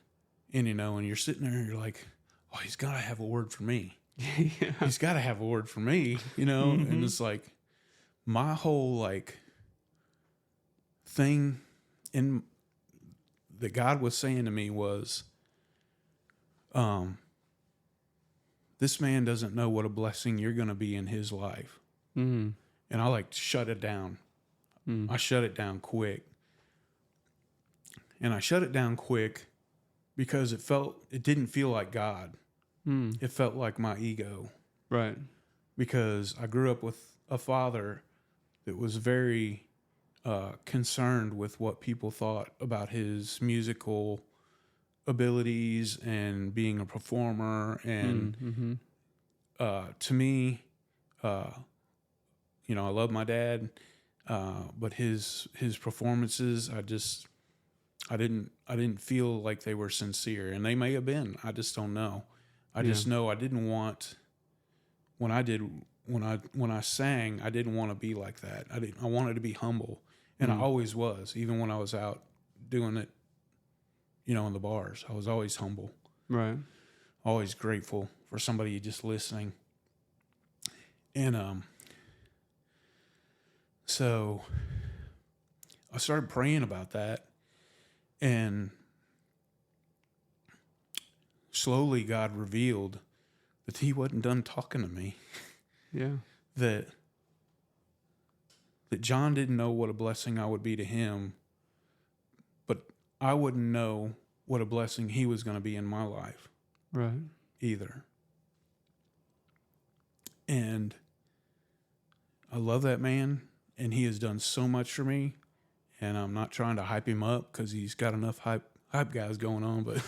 [SPEAKER 2] And, you know, and you're sitting there and you're like, oh, he's got to have a word for me.
[SPEAKER 1] Yeah.
[SPEAKER 2] He's got to have a word for me, you know?
[SPEAKER 1] Mm-hmm.
[SPEAKER 2] And it's like my whole like thing in that God was saying to me was, this man doesn't know what a blessing you're going to be in his life.
[SPEAKER 1] Mm-hmm.
[SPEAKER 2] And I like shut it down. I shut it down quick. And I shut it down quick because it didn't feel like God. It felt like my ego.
[SPEAKER 1] Right.
[SPEAKER 2] Because I grew up with a father that was very concerned with what people thought about his musical abilities and being a performer. And to me, you know, I love my dad, but his performances, I didn't feel like they were sincere, and they may have been. I just don't know. I just know I didn't want, when I sang, I didn't want to be like that. I wanted to be humble, and I always was. Even when I was out doing it, you know, in the bars, I was always humble.
[SPEAKER 1] Right.
[SPEAKER 2] Always grateful for somebody just listening. And so I started praying about that, and slowly God revealed that he wasn't done talking to me.
[SPEAKER 1] Yeah.
[SPEAKER 2] That John didn't know what a blessing I would be to him, but I wouldn't know what a blessing he was going to be in my life.
[SPEAKER 1] Right.
[SPEAKER 2] Either. And I love that man, and he has done so much for me, and I'm not trying to hype him up because he's got enough hype guys going on, but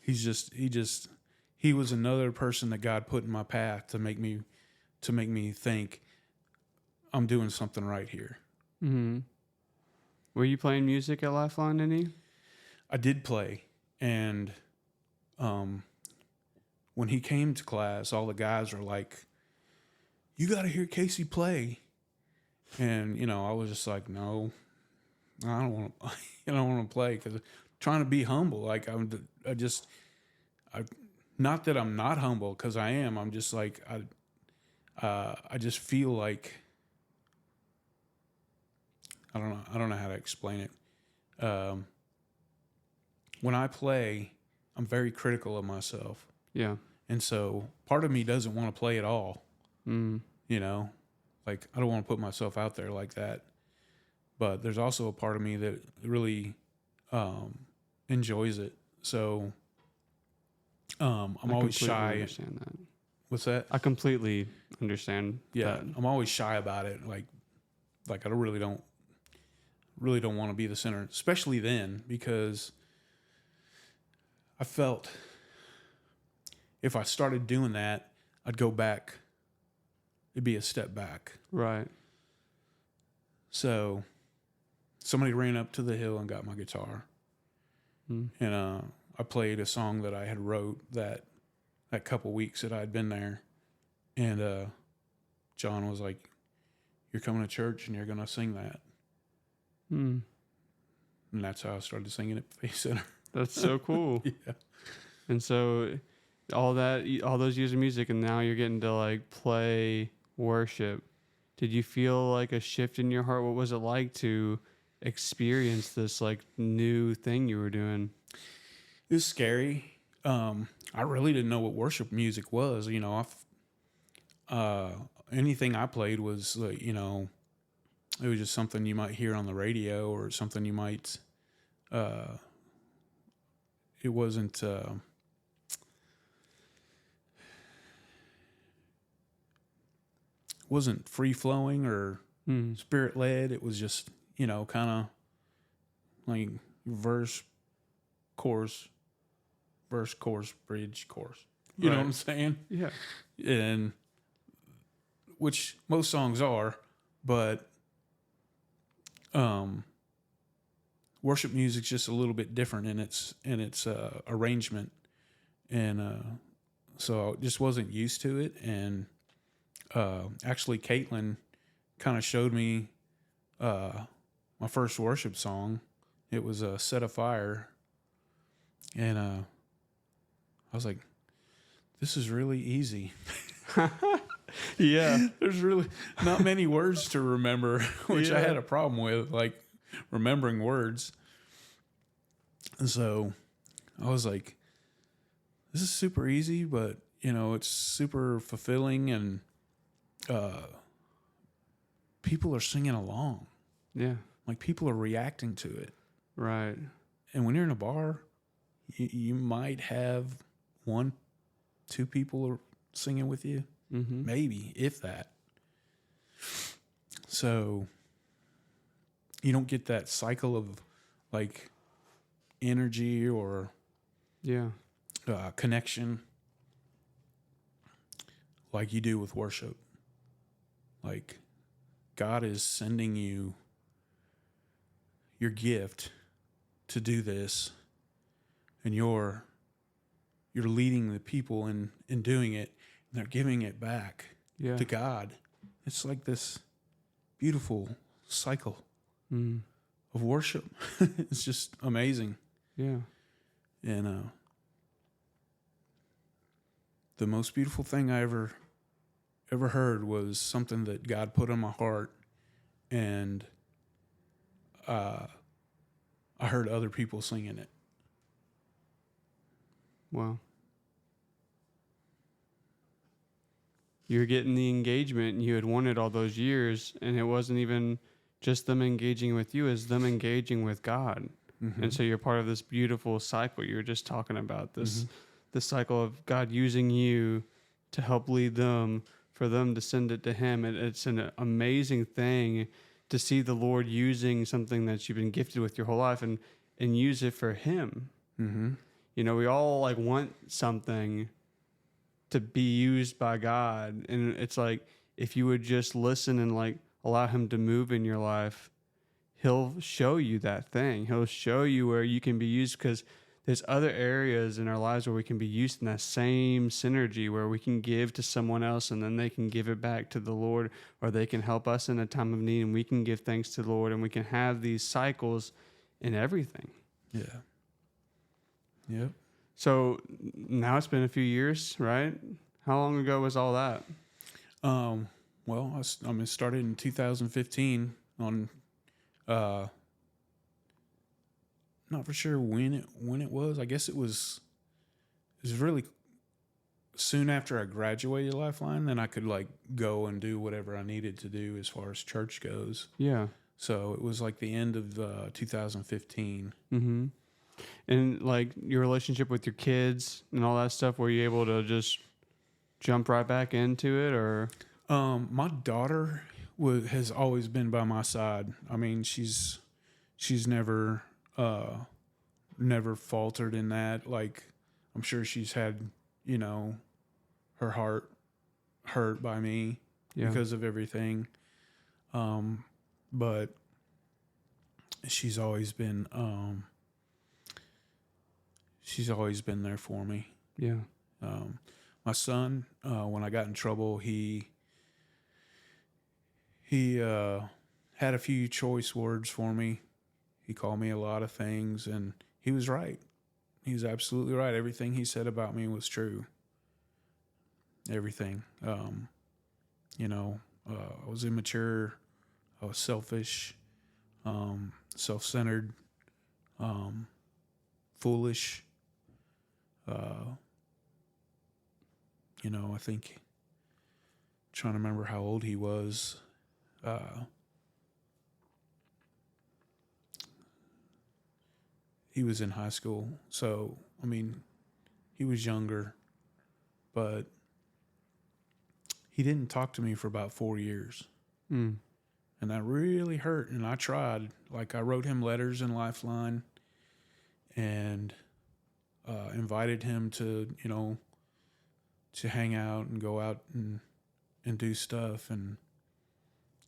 [SPEAKER 2] he was another person that God put in my path to make me think I'm doing something right here.
[SPEAKER 1] Mm-hmm. Were you playing music at Lifeline any?
[SPEAKER 2] I did play, and when he came to class, all the guys were like, "You got to hear Casey play," and you know, I was just like, "No, I don't want to. I don't want to play," because I'm trying to be humble. Like not that I'm not humble, because I am. I'm just like I just feel like I don't know how to explain it. When I play, I'm very critical of myself.
[SPEAKER 1] Yeah.
[SPEAKER 2] And so part of me doesn't want to play at all. You know, like I don't want to put myself out there like that. But there's also a part of me that really enjoys it. So I'm always shy.
[SPEAKER 1] Understand that.
[SPEAKER 2] What's that?
[SPEAKER 1] I completely understand.
[SPEAKER 2] Yeah,
[SPEAKER 1] that.
[SPEAKER 2] I'm always shy about it. Like I really don't want to be the center, especially then, because I felt if I started doing that, I'd go back. It'd be a step back.
[SPEAKER 1] Right.
[SPEAKER 2] So somebody ran up to the hill and got my guitar. And I played a song that I had wrote that couple weeks that I'd been there. And John was like, "You're coming to church and you're going to sing that." And that's how I started singing at Faith Center.
[SPEAKER 1] That's so cool.
[SPEAKER 2] Yeah.
[SPEAKER 1] And so all those years of music, and now you're getting to like play worship. Did you feel like a shift in your heart? What was it like to experience this like new thing you were doing?
[SPEAKER 2] It was scary. I really didn't know what worship music was. Anything I played was like, it was just something you might hear on the radio or something you might. Uh, it wasn't free flowing or
[SPEAKER 1] Mm.
[SPEAKER 2] spirit led. It was just kind of like verse, chorus, verse, chorus, bridge, chorus. You know what I'm saying?
[SPEAKER 1] Yeah.
[SPEAKER 2] And which most songs are, but worship music's just a little bit different in its arrangement, and so I just wasn't used to it. And actually, Caitlin kind of showed me my first worship song. It was "Set Afire," and I was like, "This is really easy."
[SPEAKER 1] Yeah.
[SPEAKER 2] There's really not many words to remember, which I
[SPEAKER 1] Yeah.
[SPEAKER 2] had a problem with, like remembering words. And so I was like, this is super easy, but it's super fulfilling, and people are singing along.
[SPEAKER 1] Yeah.
[SPEAKER 2] Like, people are reacting to it.
[SPEAKER 1] Right.
[SPEAKER 2] And when you're in a bar, you might have 1-2 people are singing with you,
[SPEAKER 1] Mm-hmm.
[SPEAKER 2] maybe, if that. So you don't get that cycle of like energy or
[SPEAKER 1] Yeah.
[SPEAKER 2] connection like you do with worship. Like, God is sending you your gift to do this, and you're leading the people in doing it, and they're giving it back
[SPEAKER 1] Yeah.
[SPEAKER 2] to God. It's like this beautiful cycle of worship. It's just amazing.
[SPEAKER 1] Yeah.
[SPEAKER 2] And the most beautiful thing I ever heard was something that God put on my heart, and I heard other people singing it.
[SPEAKER 1] Wow. You're getting the engagement you had wanted all those years, and it wasn't even just them engaging with you, it's them engaging with God.
[SPEAKER 2] Mm-hmm.
[SPEAKER 1] And so you're part of this beautiful cycle you were just talking about, this
[SPEAKER 2] Mm-hmm.
[SPEAKER 1] this cycle of God using you to help lead them, for them to send it to him. And it's an amazing thing to see the Lord using something that you've been gifted with your whole life and use it for him.
[SPEAKER 2] Mm-hmm.
[SPEAKER 1] We all like want something to be used by God. And it's like, if you would just listen and like allow him to move in your life, he'll show you that thing. He'll show you where you can be used, because there's other areas in our lives where we can be used in that same synergy, where we can give to someone else and then they can give it back to the Lord, or they can help us in a time of need and we can give thanks to the Lord, and we can have these cycles in everything.
[SPEAKER 2] Yeah. Yep.
[SPEAKER 1] So now it's been a few years, right? How long ago was all that?
[SPEAKER 2] Well, I started in 2015 on, not for sure when it was. I guess it was really soon after I graduated Lifeline. Then I could like go and do whatever I needed to do as far as church goes.
[SPEAKER 1] Yeah.
[SPEAKER 2] So it was like the end of 2015.
[SPEAKER 1] Mm-hmm. And like your relationship with your kids and all that stuff, were you able to just jump right back into it, or?
[SPEAKER 2] My daughter has always been by my side. I mean, she's never faltered in that. Like, I'm sure she's had, her heart hurt by me because of everything. But she's always been there for me.
[SPEAKER 1] Yeah.
[SPEAKER 2] My son, when I got in trouble, he had a few choice words for me. He called me a lot of things, and he was right. He was absolutely right. Everything he said about me was true. Everything. I was immature. I was selfish, self-centered, foolish, I think, trying to remember how old he was. He was in high school. So, I mean, he was younger, but he didn't talk to me for about 4 years.
[SPEAKER 1] Mm.
[SPEAKER 2] And that really hurt. And I tried. Like, I wrote him letters in Lifeline and invited him to, to hang out and go out and do stuff. And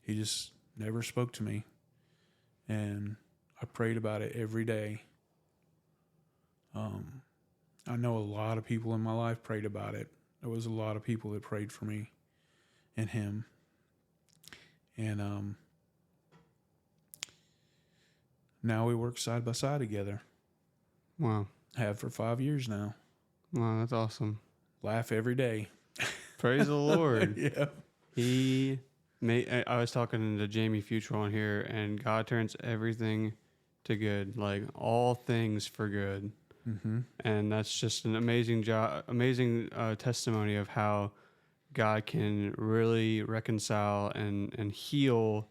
[SPEAKER 2] he just never spoke to me. And I prayed about it every day. I know a lot of people in my life prayed about it. There was a lot of people that prayed for me and him. And now we work side by side together.
[SPEAKER 1] Wow.
[SPEAKER 2] Have for 5 years now.
[SPEAKER 1] Wow, that's awesome.
[SPEAKER 2] Laugh every day.
[SPEAKER 1] Praise the Lord.
[SPEAKER 2] Yeah.
[SPEAKER 1] I was talking to Jamie Futrell on here, and God turns everything to good, like all things for good.
[SPEAKER 2] Mm-hmm.
[SPEAKER 1] And that's just an amazing testimony of how God can really reconcile and heal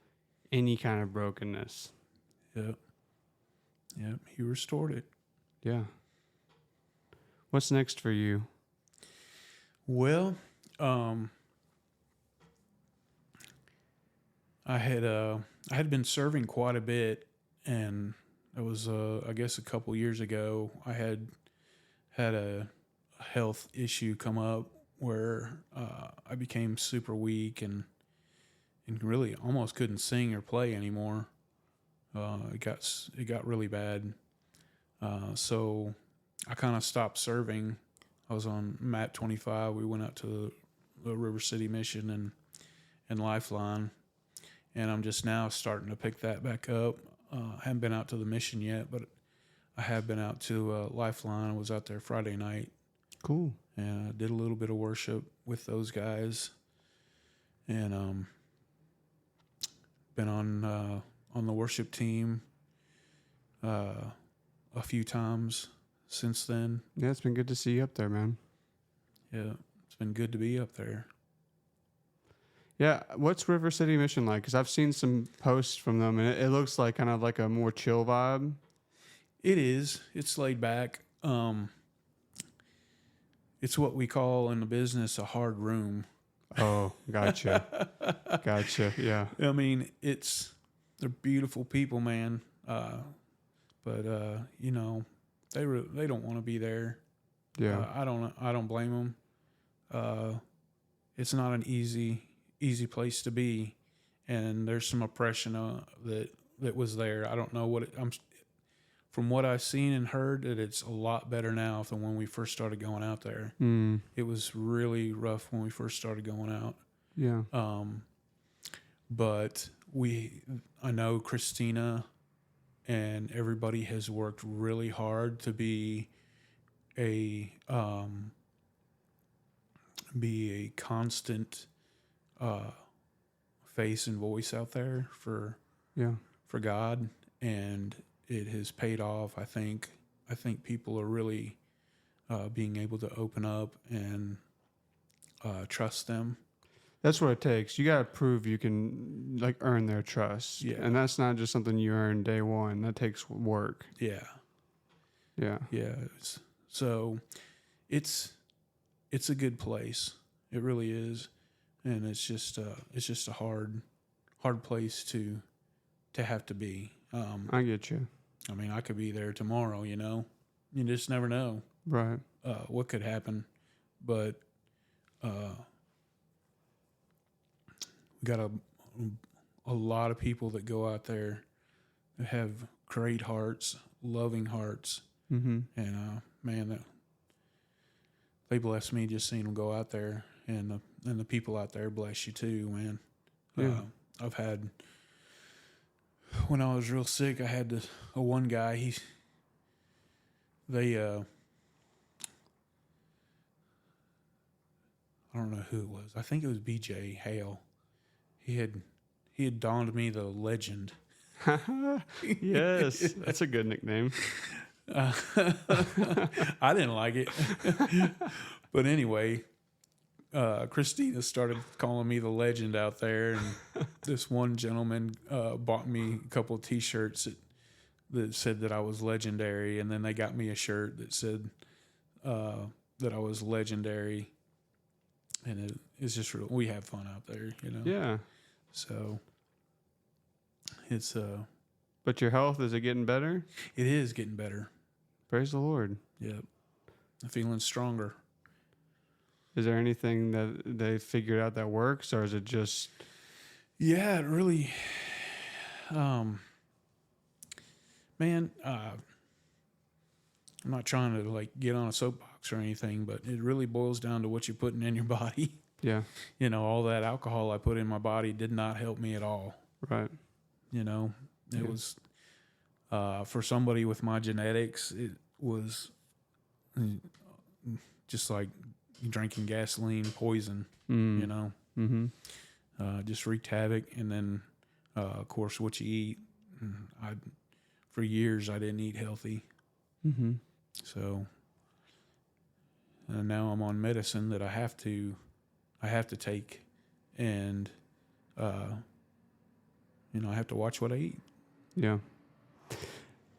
[SPEAKER 1] any kind of brokenness.
[SPEAKER 2] Yep. Yep. He restored it.
[SPEAKER 1] Yeah. What's next for you?
[SPEAKER 2] Well, I had been serving quite a bit, and it was I guess a couple years ago. I had a health issue come up where I became super weak and really almost couldn't sing or play anymore. It got really bad. So I kind of stopped serving. I was on MAT 25. We went out to the River City Mission and Lifeline, and I'm just now starting to pick that back up. I haven't been out to the mission yet, but I have been out to Lifeline. I was out there Friday night.
[SPEAKER 1] Cool.
[SPEAKER 2] And I did a little bit of worship with those guys, and been on the worship team a few times since then.
[SPEAKER 1] Yeah, it's been good to see you up there, man.
[SPEAKER 2] Yeah, it's been good to be up there.
[SPEAKER 1] Yeah, what's River City Mission like? Because I've seen some posts from them, and it looks like kind of like a more chill vibe.
[SPEAKER 2] It is. It's laid back. It's what we call in the business a hard room.
[SPEAKER 1] Oh, gotcha. Gotcha, yeah.
[SPEAKER 2] I mean, they're beautiful people, man. But they don't want to be there.
[SPEAKER 1] Yeah.
[SPEAKER 2] I don't blame them. It's not an easy place to be, and there's some oppression that was there. I don't know what from what I've seen and heard, that it's a lot better now than when we first started going out there.
[SPEAKER 1] Mm.
[SPEAKER 2] It was really rough when we first started going out.
[SPEAKER 1] Yeah.
[SPEAKER 2] But I know Christina and everybody has worked really hard to be a constant face and voice out there for God, and it has paid off. I think people are really being able to open up and trust them.
[SPEAKER 1] That's what it takes. You got to prove you can earn their trust.
[SPEAKER 2] Yeah.
[SPEAKER 1] And that's not just something you earn day one. That takes work.
[SPEAKER 2] Yeah.
[SPEAKER 1] Yeah.
[SPEAKER 2] Yeah. So it's a good place. It really is. And it's just a hard place to have to be.
[SPEAKER 1] I get you.
[SPEAKER 2] I mean, I could be there tomorrow, you just never know.
[SPEAKER 1] Right.
[SPEAKER 2] What could happen. But we got a lot of people that go out there that have great hearts, loving hearts.
[SPEAKER 1] Mm-hmm.
[SPEAKER 2] And man, they bless me just seeing them go out there, and the people out there bless you too, man.
[SPEAKER 1] Yeah.
[SPEAKER 2] I've had, when I was real sick, I had one guy. I don't know who it was. I think it was BJ Hale. He had donned me the legend.
[SPEAKER 1] Yes, that's a good nickname.
[SPEAKER 2] I didn't like it. But anyway, Christina started calling me the legend out there, and this one gentleman bought me a couple of T-shirts that said that I was legendary, and then they got me a shirt that said that I was legendary, and it's just real. We have fun out there, you know.
[SPEAKER 1] Yeah.
[SPEAKER 2] So it's
[SPEAKER 1] But your health, is it getting better?
[SPEAKER 2] it is getting better.
[SPEAKER 1] Praise the Lord.
[SPEAKER 2] Yep, I'm feeling stronger.
[SPEAKER 1] Is there anything that they figured out that works, or is it just?
[SPEAKER 2] Yeah, it really. Man, I'm not trying to like get on a soapbox or anything, but it really boils down to what you're putting in your body.
[SPEAKER 1] Yeah.
[SPEAKER 2] You know, all that alcohol I put in my body did not help me at all.
[SPEAKER 1] Right.
[SPEAKER 2] You know, it was for somebody with my genetics, it was just like drinking gasoline, poison. You know, just wreaked havoc. And then, of course, what you eat. For years, I didn't eat healthy. So now I'm on medicine that I have to take, and I have to watch what I eat.
[SPEAKER 1] Yeah.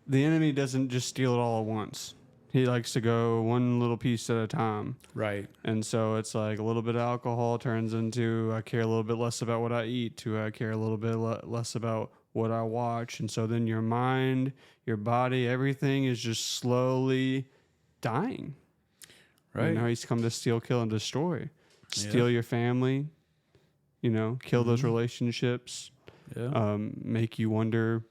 [SPEAKER 1] The enemy doesn't just steal it all at once. He likes to go one little piece at a time.
[SPEAKER 2] Right.
[SPEAKER 1] And so it's like a little bit of alcohol turns into I care a little bit less about what I eat to I care a little bit less about what I watch. And so then your mind, your body, everything is just slowly dying.
[SPEAKER 2] Right.
[SPEAKER 1] You know, he's come to steal, kill, and destroy. Steal your family, kill those relationships.
[SPEAKER 2] Yeah.
[SPEAKER 1] Make you wonder,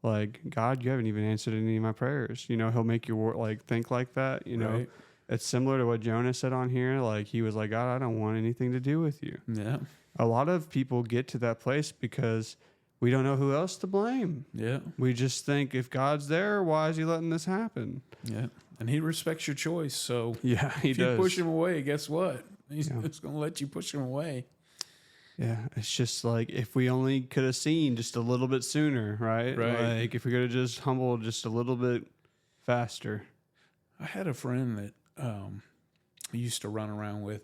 [SPEAKER 1] like, God, you haven't even answered any of my prayers. He'll make you think like that.
[SPEAKER 2] Right.
[SPEAKER 1] It's similar to what Jonah said on here. Like, he was like, God, I don't want anything to do with you.
[SPEAKER 2] Yeah.
[SPEAKER 1] A lot of people get to that place because we don't know who else to blame.
[SPEAKER 2] Yeah.
[SPEAKER 1] We just think, if God's there, why is he letting this happen?
[SPEAKER 2] Yeah. And he respects your choice. So
[SPEAKER 1] yeah, he
[SPEAKER 2] if
[SPEAKER 1] does.
[SPEAKER 2] you push him away, guess what? He's just going to let you push him away.
[SPEAKER 1] Yeah, it's just like if we only could have seen just a little bit sooner, right?
[SPEAKER 2] Right.
[SPEAKER 1] Like if we could have just humbled just a little bit faster.
[SPEAKER 2] I had a friend that I used to run around with,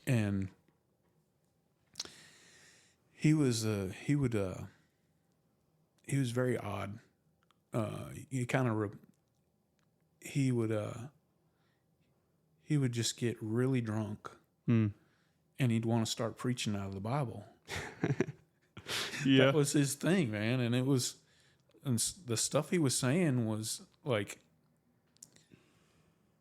[SPEAKER 2] and he was very odd. He would just get really drunk. And he'd want to start preaching out of the Bible.
[SPEAKER 1] Yeah.
[SPEAKER 2] That was his thing, man. And the stuff he was saying was like,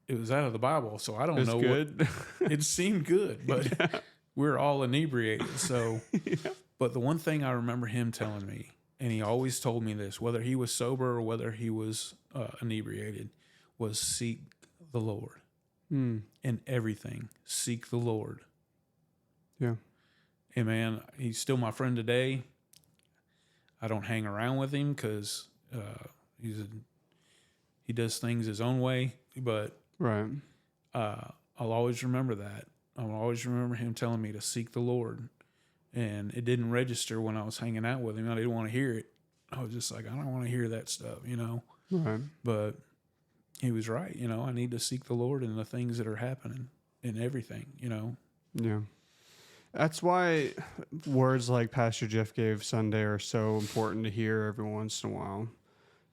[SPEAKER 2] it was out of the Bible. So I don't know
[SPEAKER 1] good.
[SPEAKER 2] It seemed good, but we're all inebriated. So, but the one thing I remember him telling me, and he always told me this, whether he was sober or whether he was inebriated, was seek the Lord. In everything, seek the Lord.
[SPEAKER 1] Yeah.
[SPEAKER 2] Hey, man, he's still my friend today. I don't hang around with him because he does things his own way. But
[SPEAKER 1] right.
[SPEAKER 2] I'll always remember that. I'll always remember him telling me to seek the Lord. And it didn't register when I was hanging out with him. I didn't want to hear it. I was just like, I don't want to hear that stuff,
[SPEAKER 1] Right.
[SPEAKER 2] But he was right. I need to seek the Lord in the things that are happening in everything,
[SPEAKER 1] Yeah. That's why words like Pastor Jeff gave Sunday are so important to hear every once in a while.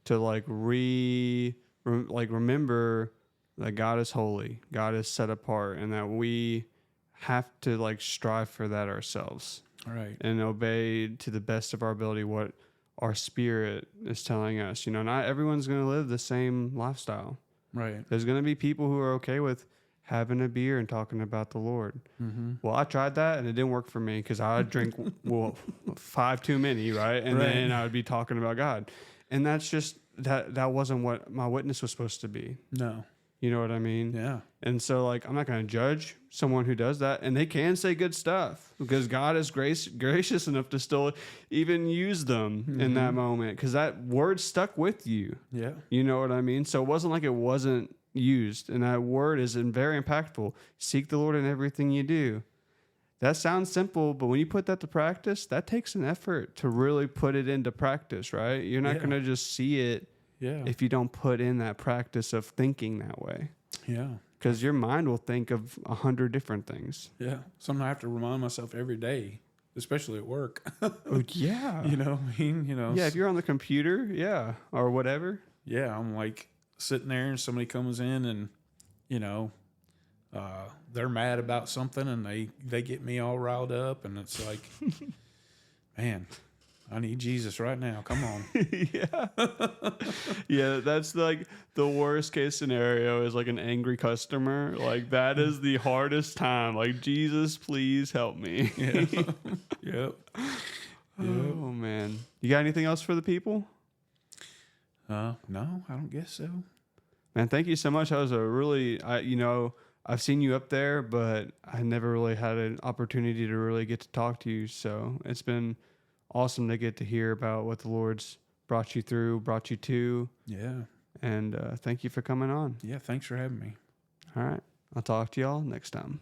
[SPEAKER 1] To remember that God is holy, God is set apart, and that we have to strive for that ourselves.
[SPEAKER 2] Right.
[SPEAKER 1] And obey to the best of our ability what our spirit is telling us. Not everyone's going to live the same lifestyle.
[SPEAKER 2] Right.
[SPEAKER 1] There's going to be people who are okay with having a beer and talking about the Lord. Well, I tried that and it didn't work for me because I would drink 5 too many, right? And then I would be talking about God. And that's just, that wasn't what my witness was supposed to be.
[SPEAKER 2] No.
[SPEAKER 1] You know what I mean?
[SPEAKER 2] Yeah.
[SPEAKER 1] And so I'm not going to judge someone who does that. And they can say good stuff because God is gracious enough to still even use them in that moment because that word stuck with you.
[SPEAKER 2] Yeah.
[SPEAKER 1] You know what I mean? So it wasn't like it wasn't used. And that word is very impactful. Seek the Lord in everything you do. That sounds simple, but when you put that to practice, that takes an effort to really put it into practice, right? You're not going to just see it
[SPEAKER 2] Yeah.
[SPEAKER 1] if you don't put in that practice of thinking that way.
[SPEAKER 2] Yeah.
[SPEAKER 1] Because your mind will think of 100 different things.
[SPEAKER 2] Yeah. Something I have to remind myself every day, especially at work.
[SPEAKER 1] Oh, yeah.
[SPEAKER 2] You know what I mean? You know,
[SPEAKER 1] Yeah, if you're on the computer, yeah, or whatever.
[SPEAKER 2] yeah, I'm like sitting there and somebody comes in and, you know, they're mad about something and they get me all riled up. And it's like, man, I need Jesus right now. Come on.
[SPEAKER 1] Yeah. Yeah, that's like the worst case scenario is like an angry customer. Like that is the hardest time. Like, Jesus, please help me.
[SPEAKER 2] Yeah. Yep.
[SPEAKER 1] Oh man. You got anything else for the people?
[SPEAKER 2] No, I don't guess so.
[SPEAKER 1] Man, thank you so much. That was a really I've seen you up there, but I never really had an opportunity to really get to talk to you. So it's been awesome to get to hear about what the Lord's brought you through, brought you to.
[SPEAKER 2] Yeah.
[SPEAKER 1] And thank you for coming on.
[SPEAKER 2] Yeah. Thanks for having me.
[SPEAKER 1] All right. I'll talk to y'all next time.